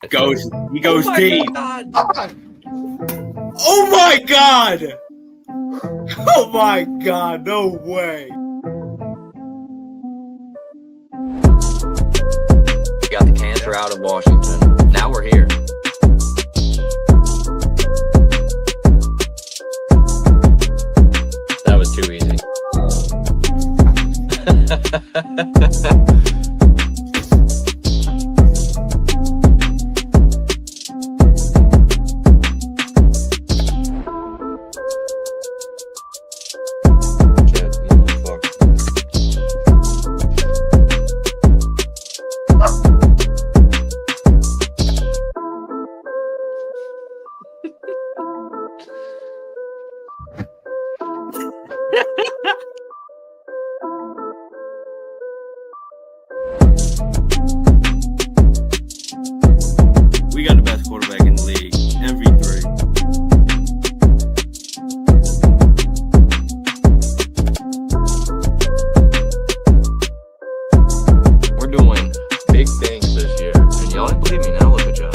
He goes deep. God. Oh my God! Oh my God! No way! We got the cancer out of Washington. Now we're here. That was too easy. We got the best quarterback in the league. MV3. We're doing big things this year. And y'all didn't believe me. Now look at y'all.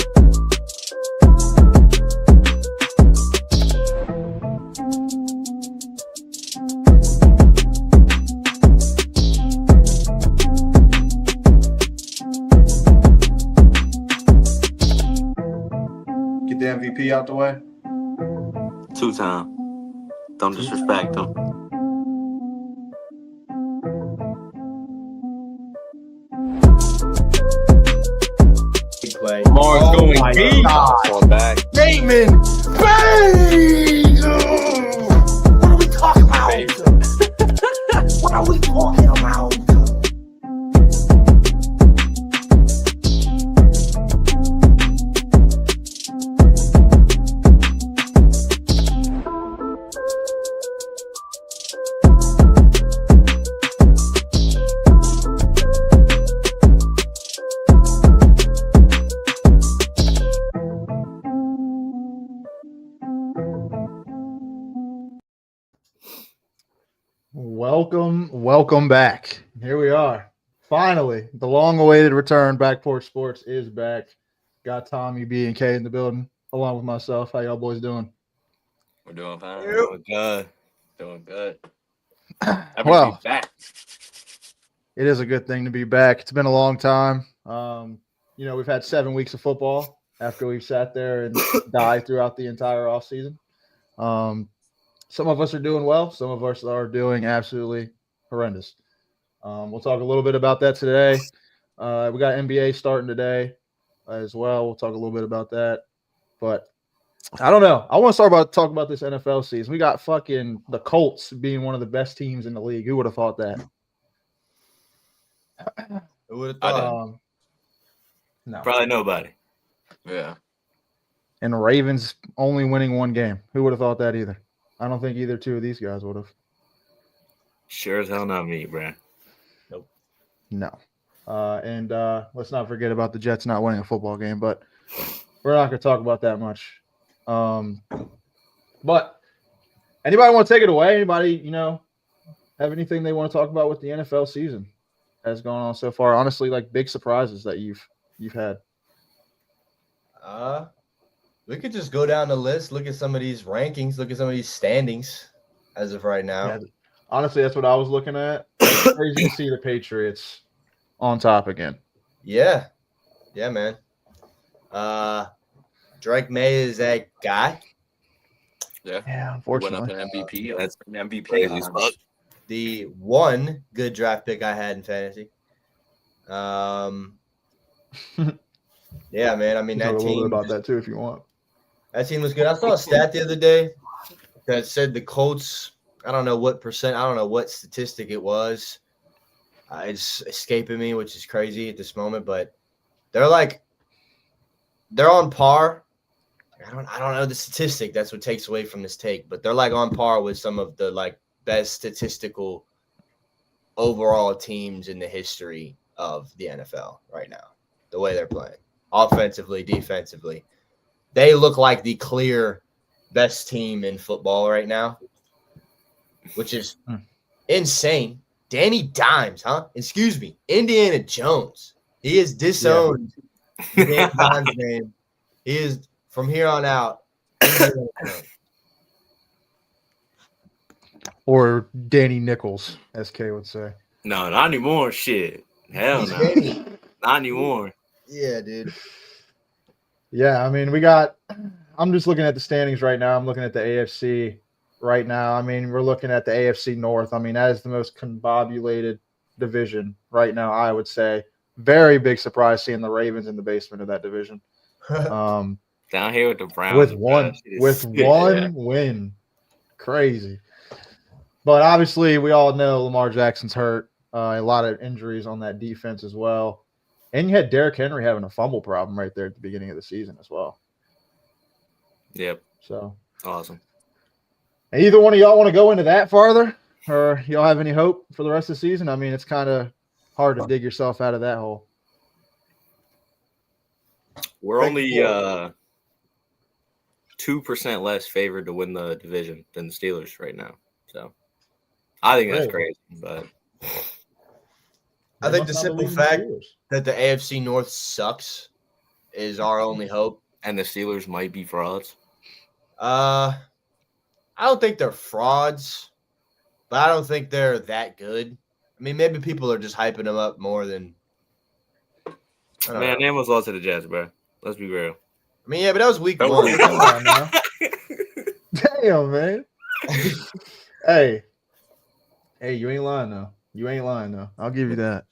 Get the MVP out the way. 2-time. Don't disrespect him. Play. Lamar's going deep. Going back. Bateman! Bang! What are we talking about? What are we talking about? Welcome back. Here we are. Finally, the long-awaited return. Back Porch Sports is back. Got Tommy, B, and K in the building, along with myself. How y'all boys doing? We're doing fine. Doing good. Doing good. Well, Be back. it is a good thing to be back. It's been a long time. We've had 7 weeks of football after we've sat there and died throughout the entire offseason. Some of us are doing well. Some of us are doing absolutely horrendous. We'll talk a little bit about that today. We got NBA starting today as well. We'll talk a little bit about that. But I don't know. I want to talk about this NFL season. We got fucking the Colts being one of the best teams in the league. Who would have thought that? Who would have I thought? No. Probably nobody. Yeah. And the Ravens only winning one game. Who would have thought that either? I don't think either two of these guys would have. Sure as hell not me, bruh. No. And let's not forget about the Jets not winning a football game, but we're not going to talk about that much. But anybody want to take it away? Anybody, have anything they want to talk about with the NFL season has gone on so far? Honestly, like big surprises that you've had. We could just go down the list, look at some of these rankings, look at some of these standings as of right now. Yeah, honestly, that's what I was looking at. It's crazy to see the Patriots on top again. Yeah, man. Drake May is that guy. Yeah. Unfortunately. Went up an MVP. That's an MVP. crazy as fuck. The one good draft pick I had in fantasy. Yeah, man. I mean, Talk that a little team bit about that too if you want. That team was good. I saw a stat the other day that said the Colts, I don't know what statistic it was. It's escaping me, which is crazy at this moment, but they're on par. I don't know the statistic. That's what takes away from this take, but they're like on par with some of the like best statistical overall teams in the history of the NFL right now. The way they're playing, offensively, defensively. They look like the clear best team in football right now, which is insane. Danny Dimes, huh? Excuse me, Indiana Jones. He has disowned Danny Dimes' name. He is from here on out. Indiana Jones. Or Danny Nichols, as Kay would say. No, not anymore. Shit. Hell He's no. Danny. Not anymore. Yeah, dude. Yeah, I mean, I'm just looking at the standings right now. I'm looking at the AFC right now. I mean, we're looking at the AFC North. I mean, that is the most combobulated division right now, I would say. Very big surprise seeing the Ravens in the basement of that division. Down here with the Browns. With bro, one win. Crazy. But obviously, we all know Lamar Jackson's hurt. A lot of injuries on that defense as well. And you had Derrick Henry having a fumble problem right there at the beginning of the season as well. Yep. So Awesome. either one of y'all want to go into that farther, or y'all have any hope for the rest of the season? I mean, it's kind of hard to dig yourself out of that hole. We're only 2% less favored to win the division than the Steelers right now. So I think that's Really? crazy. But I think the Must not simple believe in the fact Steelers. that the AFC North sucks is our only hope. and the Steelers might be frauds. I don't think they're frauds, but I don't think they're that good. I mean, maybe people are just hyping them up more than. I don't Man, know. they almost lost to the Jets, bro. Let's be real. I mean, yeah, but that was week Don't one. worry. Come on now. Damn, man. Hey, you ain't lying though. You ain't lying though. I'll give you that.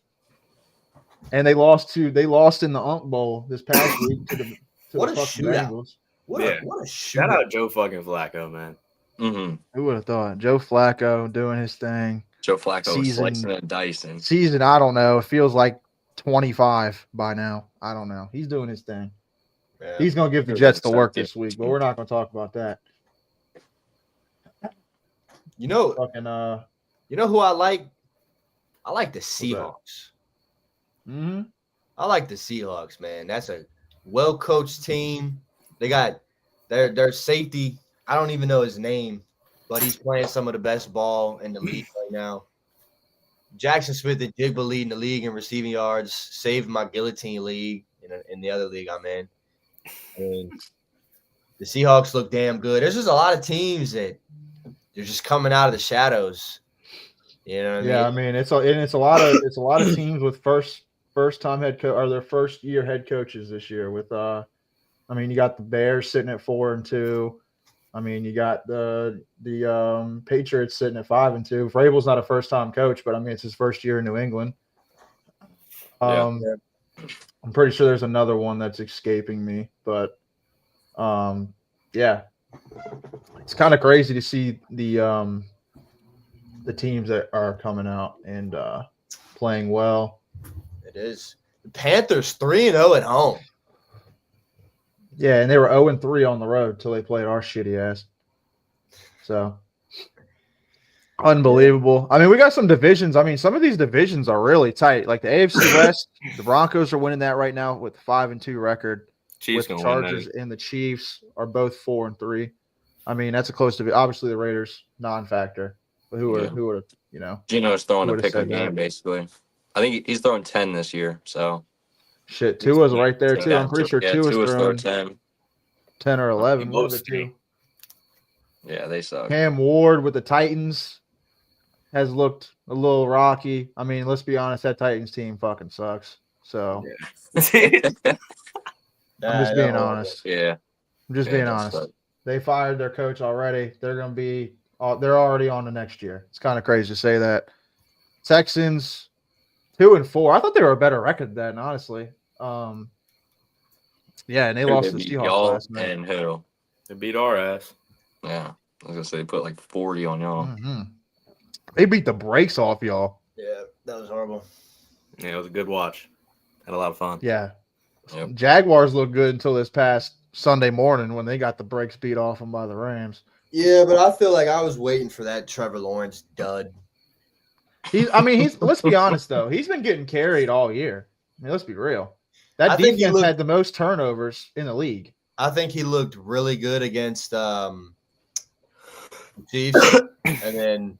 And they lost in the Unk Bowl this past week to What the a fucking shootout. Bengals. What Yeah. a Shout shootout. out Joe fucking Flacco, man. Mm-hmm. Who would have thought? Joe Flacco doing his thing. Joe Flacco was Season- slicing and dicing. Season, I don't know. It feels like 25 by now. I don't know. He's doing his thing. Yeah. He's going to give the Feels Jets like the work 17. this week, but we're not going to talk about that. You know who I like? I like the that? Seahawks. Mm-hmm. I like the Seahawks, man. That's a well-coached team. They got their safety. I don't even know his name, but he's playing some of the best ball in the league right now. Jackson Smith and Jigba leading the league in receiving yards, saved my guillotine league in the other league I'm in. I mean, the Seahawks look damn good. There's just a lot of teams that they're just coming out of the shadows. You know what Yeah, I mean? it's a lot of teams with first time head coach or their first year head coaches this year. With you got the Bears sitting at 4-2. I mean, you got the Patriots sitting at 5-2. Vrabel's not a first time coach, but I mean it's his first year in New England. Yeah. I'm pretty sure there's another one that's escaping me, but yeah, it's kind of crazy to see the teams that are coming out and playing well. It is. The Panthers 3-0 at home. Yeah, and they were 0-3 on the road until they played our shitty ass. So unbelievable. I mean, we got some divisions. I mean, some of these divisions are really tight. Like the AFC West, the Broncos are winning that right now with a 5-2 record. Chiefs With the gonna win Chargers that. and the Chiefs are both 4-3. I mean, that's a close to obviously the Raiders non-factor. But who would have, Gino's throwing Who a would've pick a said that? game, basically. I think he's throwing 10 this year, so. shit, Tua's right there too. Yeah, I'm pretty sure yeah, Tua's Tua's throwing throwing 10. 10 or 11. He One of the boasts two. me. Yeah, they suck. Cam Ward with the Titans has looked a little rocky. I mean, let's be honest, that Titans team fucking sucks. So I'm just being honest. Yeah. I'm just Yeah, being it does honest. suck. They fired their coach already. They're already on the next year. It's kind of crazy to say that. Texans 2-4. I thought they were a better record than that, honestly. Yeah, and they lost to the beat Seahawks y'all last night. and who? They beat our ass. Yeah. I was going to say, they put like 40 on y'all. Mm-hmm. They beat the brakes off y'all. Yeah, that was horrible. Yeah, it was a good watch. Had a lot of fun. Yeah. Yep. Jaguars looked good until this past Sunday morning when they got the brakes beat off them by the Rams. Yeah, but I feel like I was waiting for that Trevor Lawrence dud. Let's be honest though. He's been getting carried all year. I mean, let's be real. That I think he defense had the most turnovers in the league. I think he looked really good against Chiefs, and then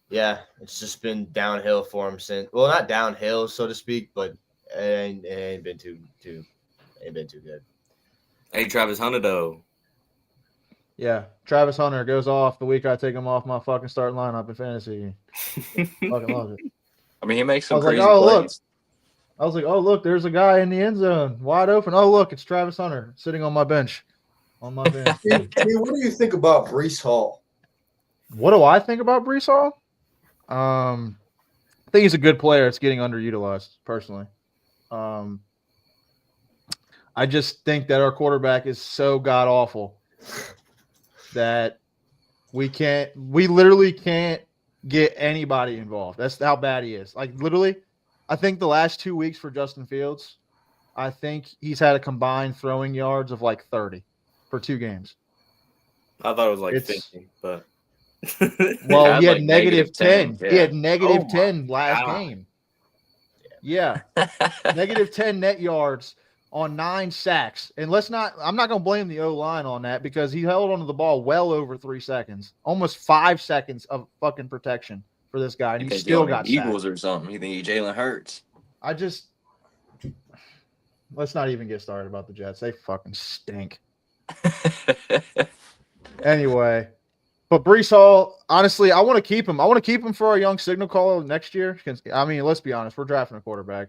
it's just been downhill for him since. Well, not downhill, so to speak, but and it ain't been too good. Hey, Travis Hunter though. Yeah, Travis Hunter goes off the week I take him off my fucking starting lineup in fantasy. Fucking love it. I mean, he makes I some was like, crazy oh look. plays. I was like, oh look, there's a guy in the end zone, wide open. Oh look, it's Travis Hunter sitting on my bench, on my bench. What do you think about Breece Hall? What do I think about Breece Hall? I think he's a good player. It's getting underutilized, personally. I just think that our quarterback is so god awful that we literally can't get anybody involved. That's how bad he is. Like, literally, I think the last 2 weeks for Justin Fields, I think he's had a combined throwing yards of like 30 for 2 games. I thought it was like 50, but well, he had like negative 10. yeah. He had negative 10 last God. game. Yeah. Negative 10 net yards on 9 sacks. And I'm not going to blame the O-line on that because he held onto the ball well over 3 seconds, almost 5 seconds of fucking protection for this guy. And he still got Eagles sacked. or something. You think Jalen Hurts? Let's not even get started about the Jets. They fucking stink. Anyway, but Breece Hall, honestly, I want to keep him. I want to keep him for our young signal caller next year. I mean, let's be honest, we're drafting a quarterback.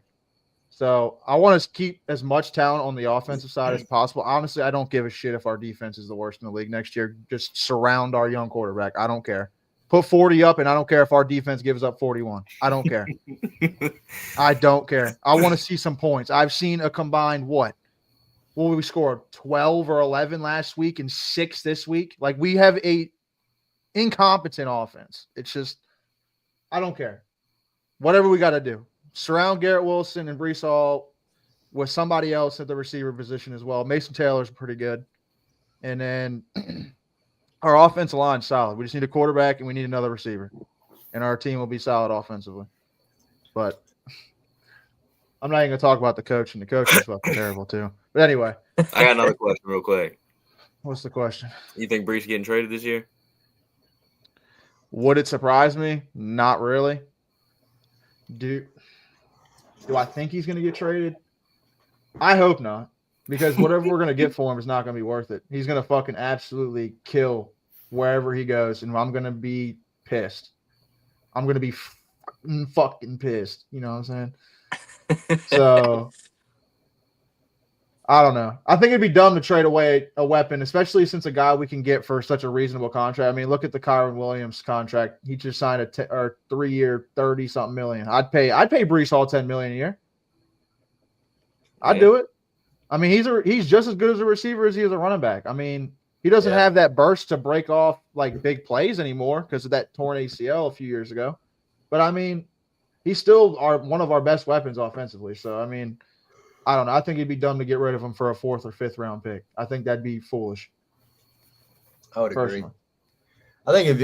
So I want to keep as much talent on the offensive side as possible. Honestly, I don't give a shit if our defense is the worst in the league next year. Just surround our young quarterback. I don't care. Put 40 up, and I don't care if our defense gives up 41. I don't care. I don't care. I want to see some points. I've seen a combined what we scored 12 or 11 last week and 6 this week. Like, we have a incompetent offense. It's just, I don't care. Whatever we got to do. Surround Garrett Wilson and Breece Hall with somebody else at the receiver position as well. Mason Taylor's pretty good. And then our offensive line's solid. We just need a quarterback and we need another receiver. And our team will be solid offensively. But I'm not even going to talk about the coach, and the coach is fucking terrible too. But anyway. I got another question real quick. What's the question? You think Breece getting traded this year? Would it surprise me? Not really. Do I think he's going to get traded? I hope not, because whatever we're going to get for him is not going to be worth it. He's going to fucking absolutely kill wherever he goes, and I'm going to be pissed. I'm going to be fucking pissed. You know what I'm saying? So, I don't know. I think it'd be dumb to trade away a weapon, especially since a guy we can get for such a reasonable contract. I mean, look at the Kyron Williams contract. He just signed a 3-year, 30-something million. I'd pay Breece Hall $10 million a year. I'd do it. I mean, he's just as good as a receiver as he is a running back. I mean, he doesn't have that burst to break off like big plays anymore because of that torn ACL a few years ago. But I mean, he's still one of our best weapons offensively. So I mean, I don't know. I think it'd be dumb to get rid of him for a 4th or 5th round pick. I think that'd be foolish. I would agree. Personally. I think if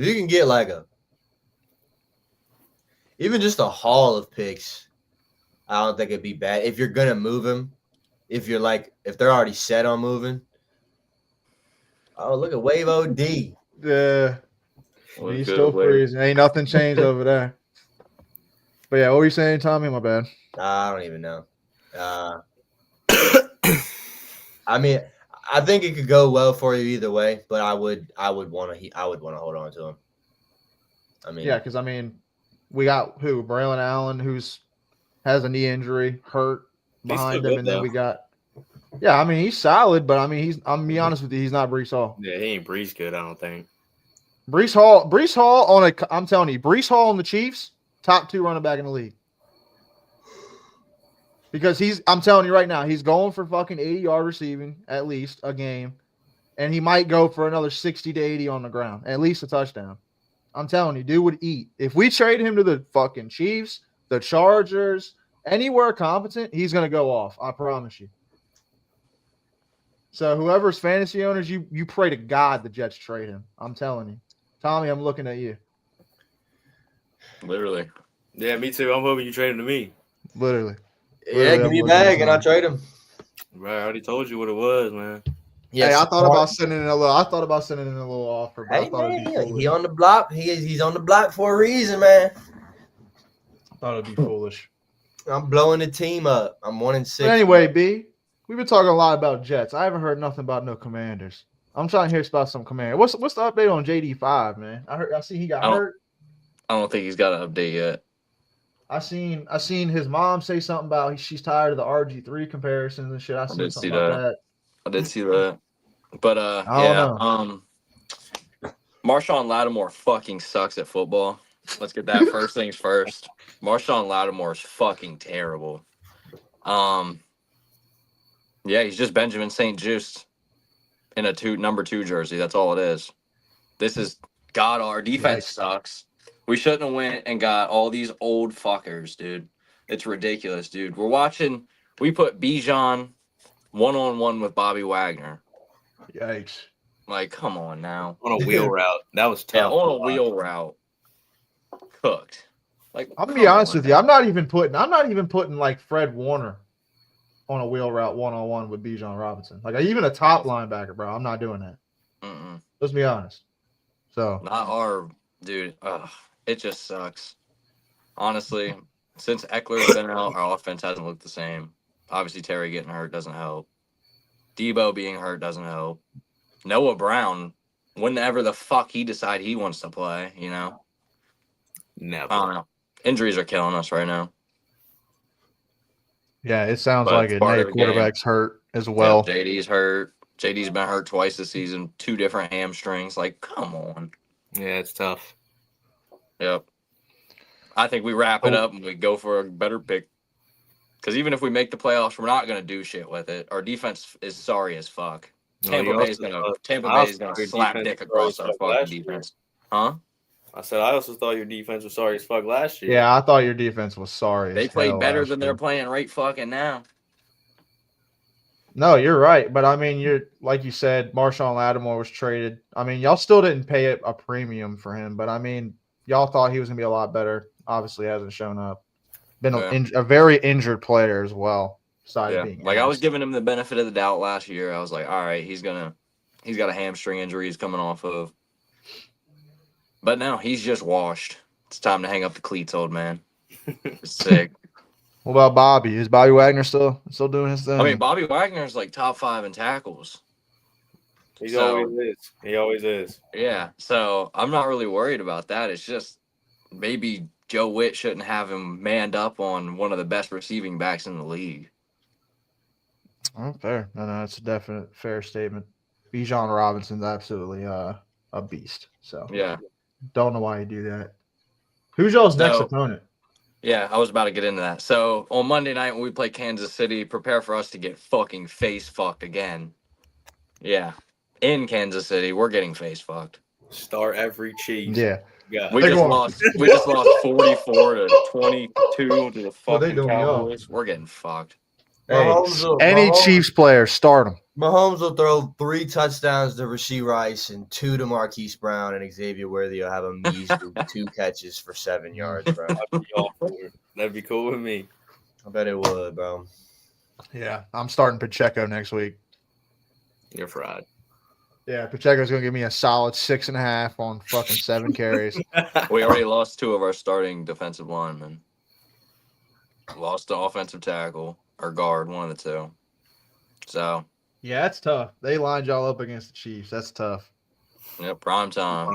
you can get like even just a haul of picks, I don't think it'd be bad. If you're gonna move him, if they're already set on moving. Oh, look at Wave OD. Yeah. He's still freezing. Ain't nothing changed over there. But yeah, what were you saying, Tommy? My bad. I don't even know. I mean, I think it could go well for you either way, but I would want to hold on to him. I mean, yeah, because I mean, we got Braylon Allen, has a knee injury, hurt behind him, and then we got. Yeah, I mean, he's solid, but I mean, I'm gonna be honest with you, he's not Breece Hall. Yeah, he ain't Breece good, I don't think. Breece Hall I'm telling you, Breece Hall on the Chiefs, top 2 running back in the league. Because I'm telling you right now, he's going for fucking 80-yard receiving at least a game, and he might go for another 60 to 80 on the ground, at least a touchdown. I'm telling you, dude would eat. If we trade him to the fucking Chiefs, the Chargers, anywhere competent, he's gonna go off. I promise you. So whoever's fantasy owners, you pray to God the Jets trade him. I'm telling you. Tommy, I'm looking at you. Literally. Yeah, me too. I'm hoping you trade him to me. Literally. Yeah, give me a bag and I'll trade him. Right, I already told you what it was, man. Yeah, hey, I thought about sending in a little offer, but hey, I thought man, it'd be foolish. He on the block. He's on the block for a reason, man. I thought it'd be foolish. I'm blowing the team up. I'm 1-6. But anyway, B, we've been talking a lot about Jets. I haven't heard nothing about no Commanders. I'm trying to hear about some Commanders. What's the update on JD5, man? I see he got hurt. I don't think he's got an update yet. I seen his mom say something about she's tired of the RG3 comparisons and shit. I seen did something see about that. that. I did see that. But I don't know. Marshawn Lattimore fucking sucks at football. Let's get that first things first. Marshawn Lattimore is fucking terrible. Yeah, he's just Benjamin St. Just in a number 2 jersey. That's all it is. This is God. Our defense sucks. We shouldn't have went and got all these old fuckers, dude. It's ridiculous, dude. We put Bijan 1-on-1 with Bobby Wagner. Yikes. Like, come on now. On a wheel route. That was tough. Yeah, on a wheel route. Cooked. Like, I'm gonna be honest with you. I'm not even putting like Fred Warner on a wheel route 1-on-1 with Bijan Robinson. Like even a top linebacker, bro. I'm not doing that. Let's be honest. So not our dude. It just sucks. Honestly, since Eckler's been out, our offense hasn't looked the same. Obviously, Terry getting hurt doesn't help. Debo being hurt doesn't help. Noah Brown, whenever the fuck he decide he wants to play, you know? Never. I don't know. Injuries are killing us right now. Yeah, it sounds like it. Nate, quarterback's hurt as well. Yeah, JD's hurt. JD's been hurt twice this season. 2 different hamstrings. Like, come on. Yeah, it's tough. Yep. I think we wrap it up and we go for a better pick. Because even if we make the playoffs, we're not going to do shit with it. Our defense is sorry as fuck. Tampa Bay's going to slap dick across our fucking defense. Huh? I said I also thought your defense was sorry as fuck last year. Yeah, I thought your defense was sorry. They played better than they're playing right fucking now. No, you're right. But I mean, you're like you said, Marshawn Lattimore was traded. I mean, y'all still didn't pay a premium for him, but I mean, y'all thought he was gonna be a lot better. Obviously, hasn't shown up. Been a very injured player as well. Besides being like I was giving him the benefit of the doubt last year. I was like, all right, he's got a hamstring injury he's coming off of. But now he's just washed. It's time to hang up the cleats, old man. It's sick. What about Bobby? Is Bobby Wagner still doing his thing? I mean, Bobby Wagner's like top 5 in tackles. He always is. Yeah. So I'm not really worried about that. It's just maybe Joe Witt shouldn't have him manned up on one of the best receiving backs in the league. Oh, fair. No, that's a definite fair statement. Bijan Robinson's absolutely a beast. So yeah. Don't know why you do that. Who's y'all's next opponent? Yeah, I was about to get into that. So on Monday night when we play Kansas City, prepare for us to get fucking face fucked again. Yeah. In Kansas City, we're getting face fucked. Start every cheese. Yeah. We just lost 44 to 22 to the fucking Cowboys. We're getting fucked. Hey, any Chiefs player, start them. Mahomes will throw 3 touchdowns to Rashee Rice and 2 to Marquise Brown, and Xavier Worthy will have a measly 2 catches for 7 yards, bro. That'd be cool with me. I bet it would, bro. Yeah, I'm starting Pacheco next week. You're fried. Yeah, Pacheco's going to give me a solid 6.5 on fucking 7 carries. We already lost 2 of our starting defensive linemen. Lost the offensive tackle or guard, one of the 2. So. Yeah, that's tough. They lined y'all up against the Chiefs. That's tough. Yeah, prime time.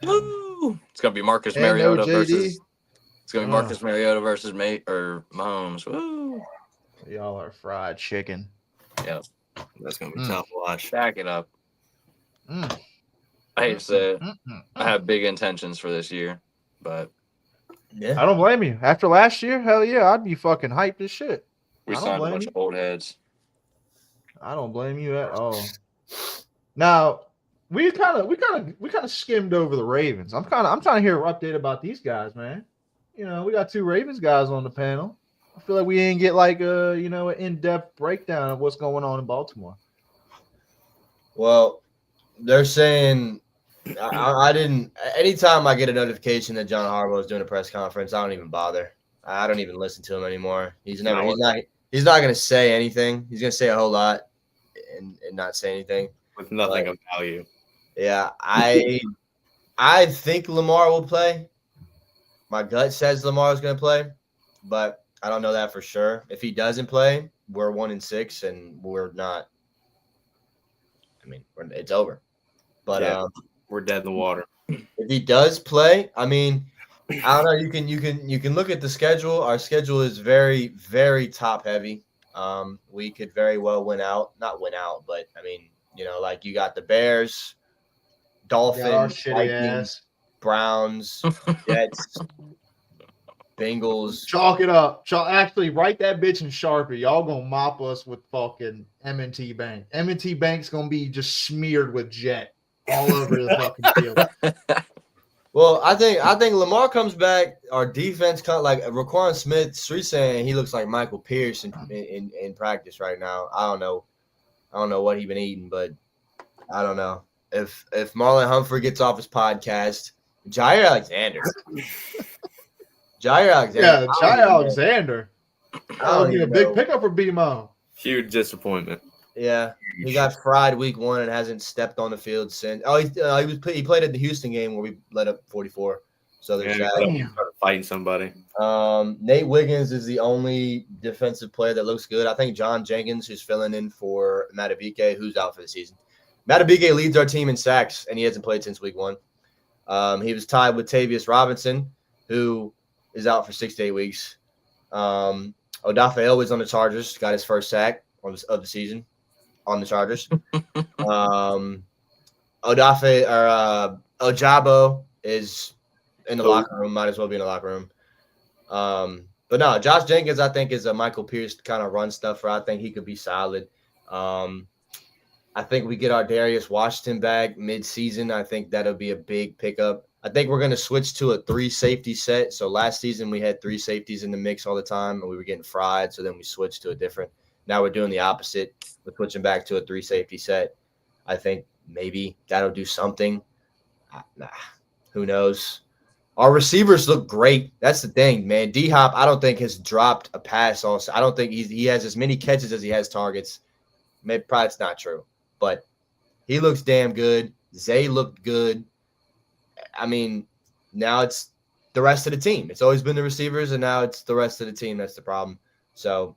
Woo! It's going to be Marcus Mariota versus. It's going to be Marcus Mariota versus Mahomes. Woo! Y'all are fried chicken. Yep. That's going to be tough to watch. Back it up. I hate to say it. I have big intentions for this year, but yeah, I don't blame you. After last year, hell yeah, I'd be fucking hyped as shit. We signed a bunch of old heads. I don't blame you at all. Now, we kind of skimmed over the Ravens. I'm trying to hear an update about these guys, man. You know, we got 2 Ravens guys on the panel. I feel like we didn't get like an in-depth breakdown of what's going on in Baltimore. Well, they're saying I didn't. Anytime I get a notification that John Harbaugh is doing a press conference, I don't even bother. I don't even listen to him anymore. He's not going to say anything. He's going to say a whole lot and not say anything with nothing of value. Yeah, I think Lamar will play. My gut says Lamar is going to play, but I don't know that for sure. If he doesn't play, we're 1-6, and we're not. I mean, it's over. But Yeah. We're dead in the water. if he does play, I mean, I don't know. You can look at the schedule. Our schedule is very, very top heavy. We could very well not win out, but I mean, like you got the Bears, Dolphins, shitty Vikings, ass. Browns, Jets, Bengals. Chalk it up. Actually, write that bitch in Sharpie. Y'all gonna mop us with fucking M&T Bank. M&T Bank's gonna be just smeared with jet all over the fucking field. Well, I think Lamar comes back. Our defense like Raquan Smith. Street saying he looks like Michael Pierce in practice right now. I don't know what he's been eating, but I don't know if Marlon Humphrey gets off his podcast. Jair Alexander. Yeah, Jair Alexander. That would be a big pickup for BMO. Huge disappointment. Yeah, he got fried week 1 and hasn't stepped on the field since. Oh, he played at the Houston game where we let up 44. So there's that. He started fighting somebody. Nate Wiggins is the only defensive player that looks good. I think John Jenkins, who's filling in for Matabike, who's out for the season. Matabike leads our team in sacks, and he hasn't played since week 1. He was tied with Tavius Robinson, who is out for 6 to 8 weeks. Odafe Elwood's on the Chargers, got his first sack of the season on the Chargers. Ojabo is in the locker room, might as well be in the locker room. But no, Josh Jenkins, I think, is a Michael Pierce kind of run stuffer. I think he could be solid. I think we get our Darius Washington back mid-season. I think that'll be a big pickup. I think we're going to switch to a 3-safety set. So last season we had 3 safeties in the mix all the time, and we were getting fried. So then we switched to a different. Now we're doing the opposite. We're switching back to a 3-safety set. I think maybe that'll do something. Who knows? Our receivers look great. That's the thing, man. D-Hop, I don't think has dropped a pass. Also, I don't think he has as many catches as he has targets. Maybe probably it's not true, but he looks damn good. Zay looked good. I mean, now it's the rest of the team. It's always been the receivers, and now it's the rest of the team. That's the problem. So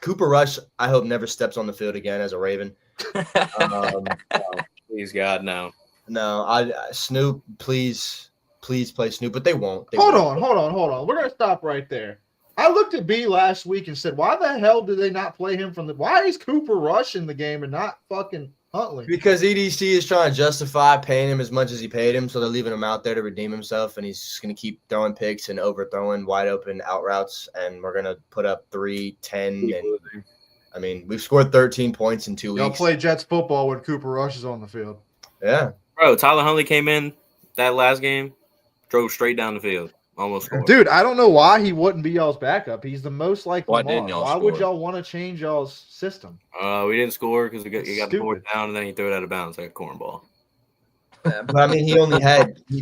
Cooper Rush, I hope never steps on the field again as a Raven. Please God, no. No, Snoop, please play Snoop, but they won't. Hold on. We're gonna stop right there. I looked at B last week and said, why the hell did they not play him why is Cooper Rush in the game and not fucking Huntley? Because EDC is trying to justify paying him as much as he paid him, so they're leaving him out there to redeem himself, and he's just going to keep throwing picks and overthrowing wide open out routes, and we're going to put up 3, 10, and I mean, we've scored 13 points in 2 weeks. Y'all play Jets football when Cooper Rush is on the field. Yeah. Bro, Tyler Huntley came in that last game, drove straight down the field. Almost scored. Dude, I don't know why he wouldn't be y'all's backup. He's the most like Why Lamar. didn't y'all Why score? would y'all want to change y'all's system? We didn't score because he got the Stupid. fourth down, and then he threw it out of bounds like a cornball. But I mean,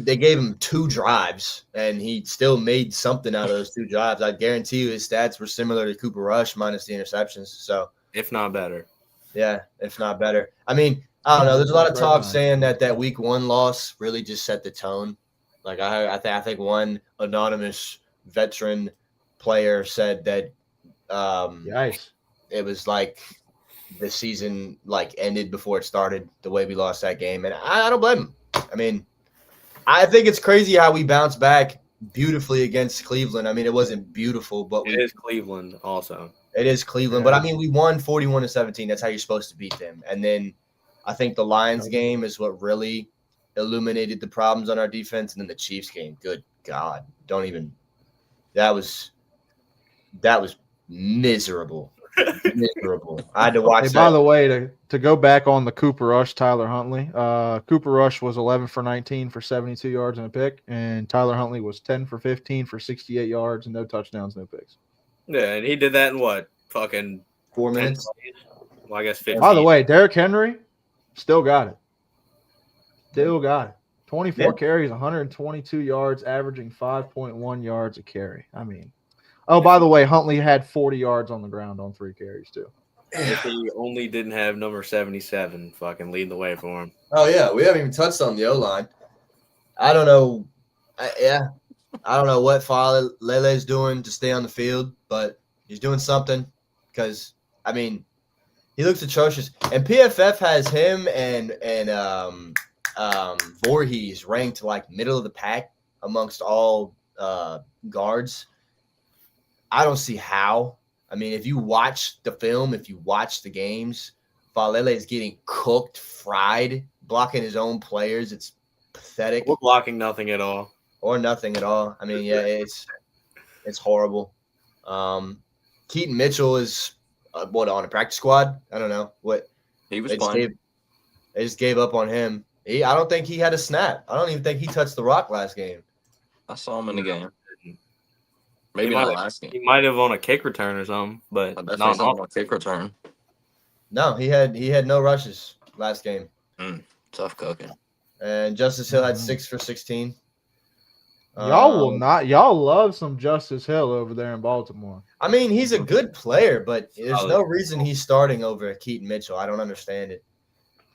they gave him 2 drives, and he still made something out of those 2 drives. I guarantee you his stats were similar to Cooper Rush minus the interceptions. So, If not better. yeah, if not better. I mean, I don't know. There's a lot of talk saying that week 1 loss really just set the tone. Like I think one anonymous veteran player said that Yikes. it was like the season ended before it started the way we lost that game, and I don't blame him. I mean, I think it's crazy how we bounced back beautifully against Cleveland. I mean, it wasn't beautiful, but It is Cleveland also. it is Cleveland. But I mean, we won 41-17. That's how you're supposed to beat them. And then I think the Lions game is what really illuminated the problems on our defense, and then the Chiefs game. Good God, don't even. That was miserable. Miserable. I had to watch. Hey, by the way, to go back on the Cooper Rush, Tyler Huntley. Cooper Rush was 11 for 19 for 72 yards and a pick, and Tyler Huntley was 10 for 15 for 68 yards and no touchdowns, no picks. Yeah, and he did that in what? Fucking 4 minutes. Well, I guess 15. By the way, Derrick Henry still got it. Still got it. 24 carries, 122 yards, averaging 5.1 yards a carry. I mean, by the way, Huntley had 40 yards on the ground on 3 carries too. If he only didn't have number 77 fucking leading the way for him. Oh yeah, we haven't even touched on the O-line. I don't know. I don't know what Lele's doing to stay on the field, but but he's doing something because, I mean, he looks atrocious. And PFF has him and Voorhees ranked like middle of the pack amongst all guards. I don't see how. I mean, if you watch the film, if you watch the games, Falele is getting cooked, fried, blocking his own players. It's pathetic. We're blocking nothing at all. Or nothing at all. I mean, yeah, it's horrible. Keaton Mitchell is on a practice squad? I don't know what. He was They just, fun. they just gave up on him. I don't think he had a snap. I don't even think he touched the rock last game. I saw him in the game. He Maybe might not have- last game. He might have on a kick return or something, but I definitely not saw him on. on a kick return. No, he had no rushes last game. Tough cooking. And Justice Hill had 6 for 16. Y'all will not. Y'all love some Justice Hill over there in Baltimore. I mean, he's a good player, but there's Solid. no reason he's starting over Keaton Mitchell. I don't understand it.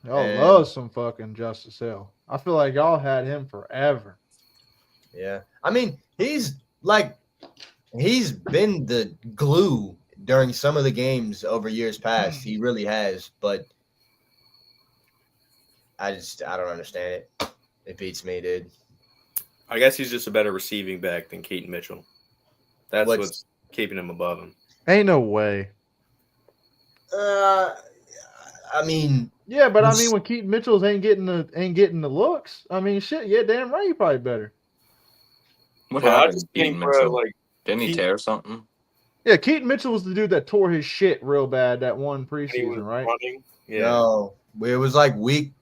Y'all And- love some fucking Justice Hill. I feel like y'all had him forever. Yeah. I mean, he's been the glue during some of the games over years past. He really has, but I don't understand it. It beats me, dude. I guess he's just a better receiving back than Keaton Mitchell. That's What's- what's keeping him above him. Ain't no way. I mean, Yeah, but I mean, when Keaton Mitchell's ain't getting the looks, I mean, shit. Yeah, damn right, he probably better. What But I happened? just Keaton think, bro, Mitchell? like Didn't he he- tear something? Yeah, Keaton Mitchell was the dude that tore his shit real bad that one when he was preseason, right? running. Yeah. no, it was like week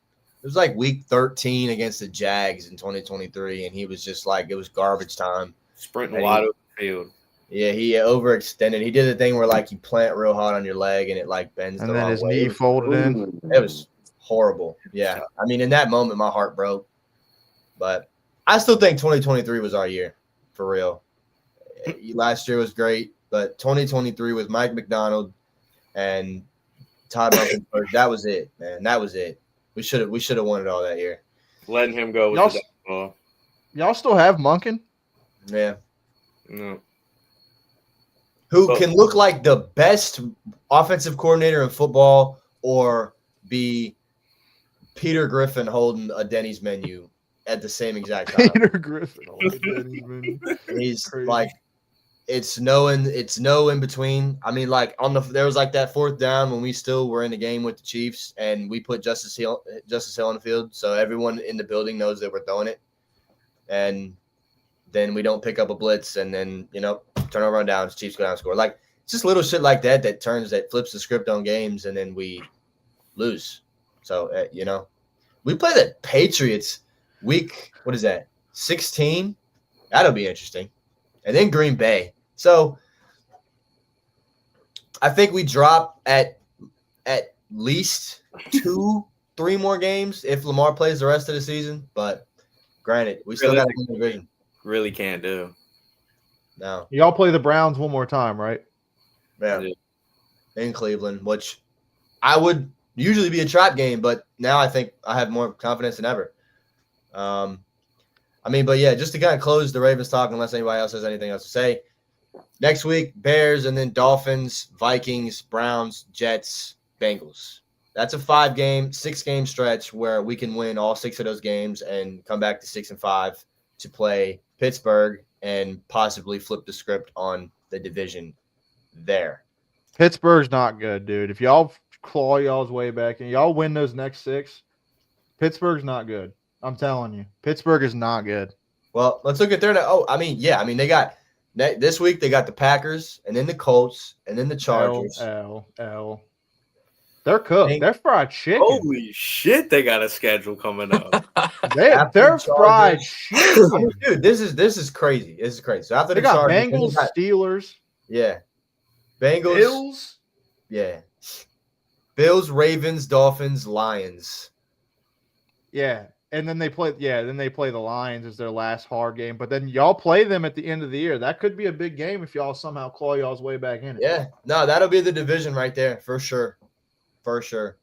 13 against the Jags in 2023, and he was just like, it was garbage time. Sprinting And wide he- open field. Yeah, he overextended. He did the thing where like you plant real hard on your leg and it like bends And the then wrong his way. knee It was- folded in. It was horrible. Yeah. I mean, in that moment, my heart broke. But I still think 2023 was our year, for real. Last year was great, but 2023 with Mike McDonald and Todd Monken, that was it, man. That was it. We should have won it all that year. Letting him go with Y'all the ball. Y'all still have Monken? Yeah. No. Who But- can look like the best offensive coordinator in football or be Peter Griffin holding a Denny's menu at the same exact time. Peter Griffin. Oh, Denny's menu. He's Crazy. like, it's no in between. I mean, like there was like that fourth down when we still were in the game with the Chiefs and we put Justice Hill on the field, so everyone in the building knows that we're throwing it, and then we don't pick up a blitz, and then turnover on downs, Chiefs go down and score. Like it's just little shit like that that flips the script on games, and then we lose. So we play the Patriots week. What is that? 16. That'll be interesting, and then Green Bay. So I think we drop at least 2-3 more games if Lamar plays the rest of the season. But granted, we still got to win the division. Really can't do. No, Y'all play the Browns one more time, right? yeah, Yeah. in Cleveland, which I would usually be a trap game, but now I think I have more confidence than ever. But yeah, just to kind of close the Ravens talk, unless anybody else has anything else to say. Next week, Bears, and then Dolphins, Vikings, Browns, Jets, Bengals. That's a 6-game stretch where we can win all 6 of those games and come back to 6-5 to play Pittsburgh and possibly flip the script on the division there. Pittsburgh's not good, dude. If y'all claw y'all's way back and y'all win those next 6, Pittsburgh's not good. I'm telling you. Pittsburgh is not good. Well, let's look at their. They got this week. They got the Packers, and then the Colts, and then the Chargers. L. They're cooked. Think- They're fried chicken. Holy shit, they got a schedule coming up. After They're the fried Chargers- chicken. Dude, this is crazy. This is crazy. So after They the got Chargers, then Bengals, they got- Steelers, yeah, Bengals, Bills. yeah, Bills, Ravens, Dolphins, Lions. Yeah. And then they play the Lions as their last hard game. But then y'all play them at the end of the year. That could be a big game if y'all somehow claw y'all's way back in it. Yeah, no, that'll be the division right there for sure, for sure.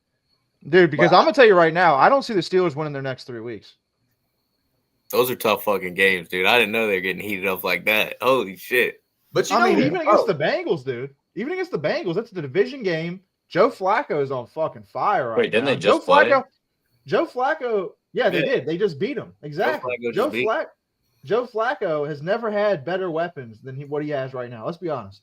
Dude, because Well, I'm gonna tell you right now, I don't see the Steelers winning their next 3 weeks. Those are tough fucking games, dude. I didn't know they were getting heated up like that. Holy shit. But you I know, mean, who- even against the Bengals, dude. Even against the Bengals, that's the division game. Joe Flacco is on fucking fire right Wait, didn't now. they just play? Joe Flacco, yeah, they Yeah. did. They just beat him. Exactly. Flacco just beat him. Joe Flacco has never had better weapons than what he has right now. Let's be honest.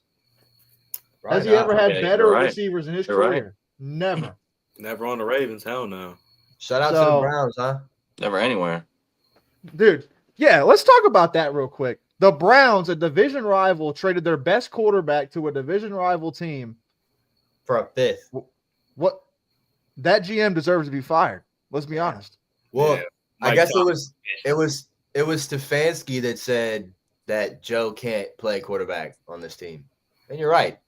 Has he ever had Yeah, better you're right. receivers in his You're right. career? Never. Never on the Ravens. Hell no. Shout out to the Browns, huh? Never anywhere. Dude, yeah, let's talk about that real quick. The Browns, a division rival, traded their best quarterback to a division rival team. For a fifth. What? That GM deserves to be fired. Let's be honest. Well, Yeah. I Mike guess Thomas. it was Stefanski that said that Joe can't play quarterback on this team. And you're right.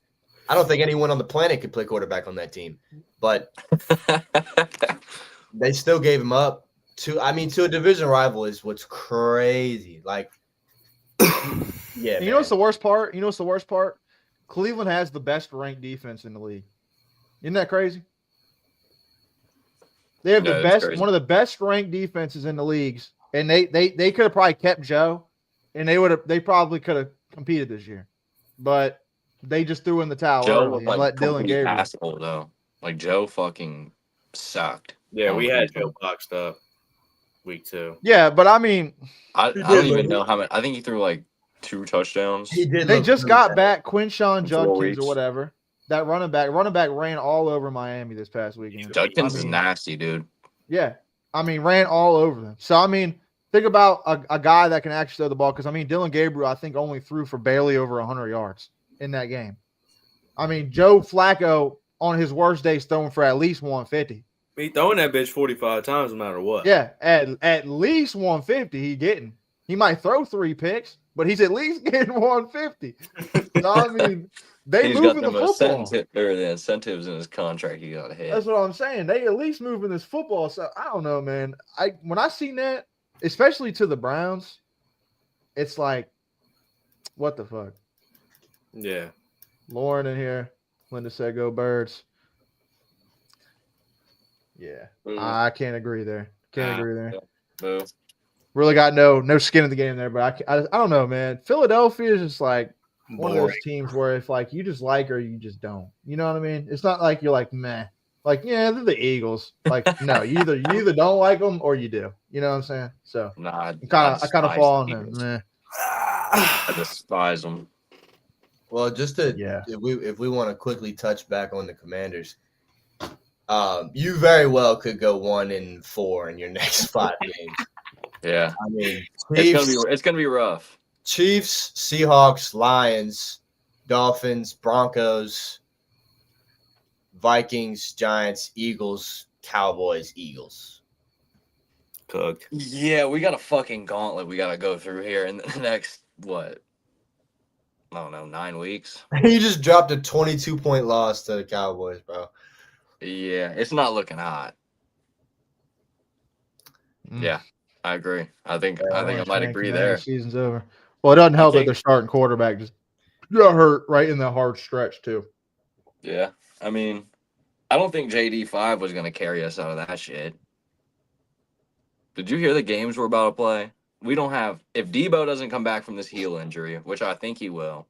I don't think anyone on the planet could play quarterback on that team. But they still gave him up to a division rival is what's crazy. Like, yeah. And you know what's the worst part? Cleveland has the best ranked defense in the league. Isn't that crazy? They have one of the best ranked defenses in the leagues, and they could have probably kept Joe, and they probably could have competed this year, but they just threw in the towel Joe early was and let Dylan Gabriel. asshole though. Like Joe fucking sucked. Yeah, we had Joe boxed up week 2. Yeah, but I mean, I don't even know how many. I think he threw like 2 touchdowns. He did. they just got back Quinshawn In 4 Judkins weeks. or whatever. That running back ran all over Miami this past weekend. Judkins is nasty, dude. Yeah. I mean, ran all over them. So, I mean, think about a guy that can actually throw the ball. Because, I mean, Dylan Gabriel, I think, only threw for barely over 100 yards in that game. I mean, Joe Flacco, on his worst days, throwing for at least 150. He throwing that bitch 45 times no matter what. Yeah, at least 150 he getting. He might throw 3 picks, but he's at least getting 150. So, I mean, He's moving got the football. the incentives in his contract he got to hit. That's what I'm saying. They at least moving this football. So I don't know, man. When I seen that, especially to the Browns, it's like, what the fuck? Yeah. Lauren in here. Linda said, "Go Birds." Yeah, I can't agree there. Can't agree there. Boo. Really got no skin in the game there, but I don't know, man. Philadelphia is just like one of those teams where if like you just like or you just don't. You know what I mean? It's not like you're like meh. Like yeah, they're the Eagles. Like no, you either don't like them or you do. You know what I'm saying? So Nah, I kind of fall on them. Meh. I despise them. Well, just to if we want to quickly touch back on the Commanders, you very well could go 1-4 in your next 5 games. Yeah, I mean, it's gonna be rough. Chiefs, Seahawks, Lions, Dolphins, Broncos, Vikings, Giants, Eagles, Cowboys, Eagles. Cooked. Yeah, we got a fucking gauntlet we got to go through here in the next, what? I don't know, 9 weeks. You just dropped a 22-point loss to the Cowboys, bro. Yeah, it's not looking hot. Yeah, I agree. I think I might agree there. Season's over. Well, it doesn't help that their starting quarterback just got hurt right in that hard stretch too. Yeah, I mean, I don't think JD5 was going to carry us out of that shit. Did you hear the games we're about to play? We don't have – if Debo doesn't come back from this heel injury, which I think he will.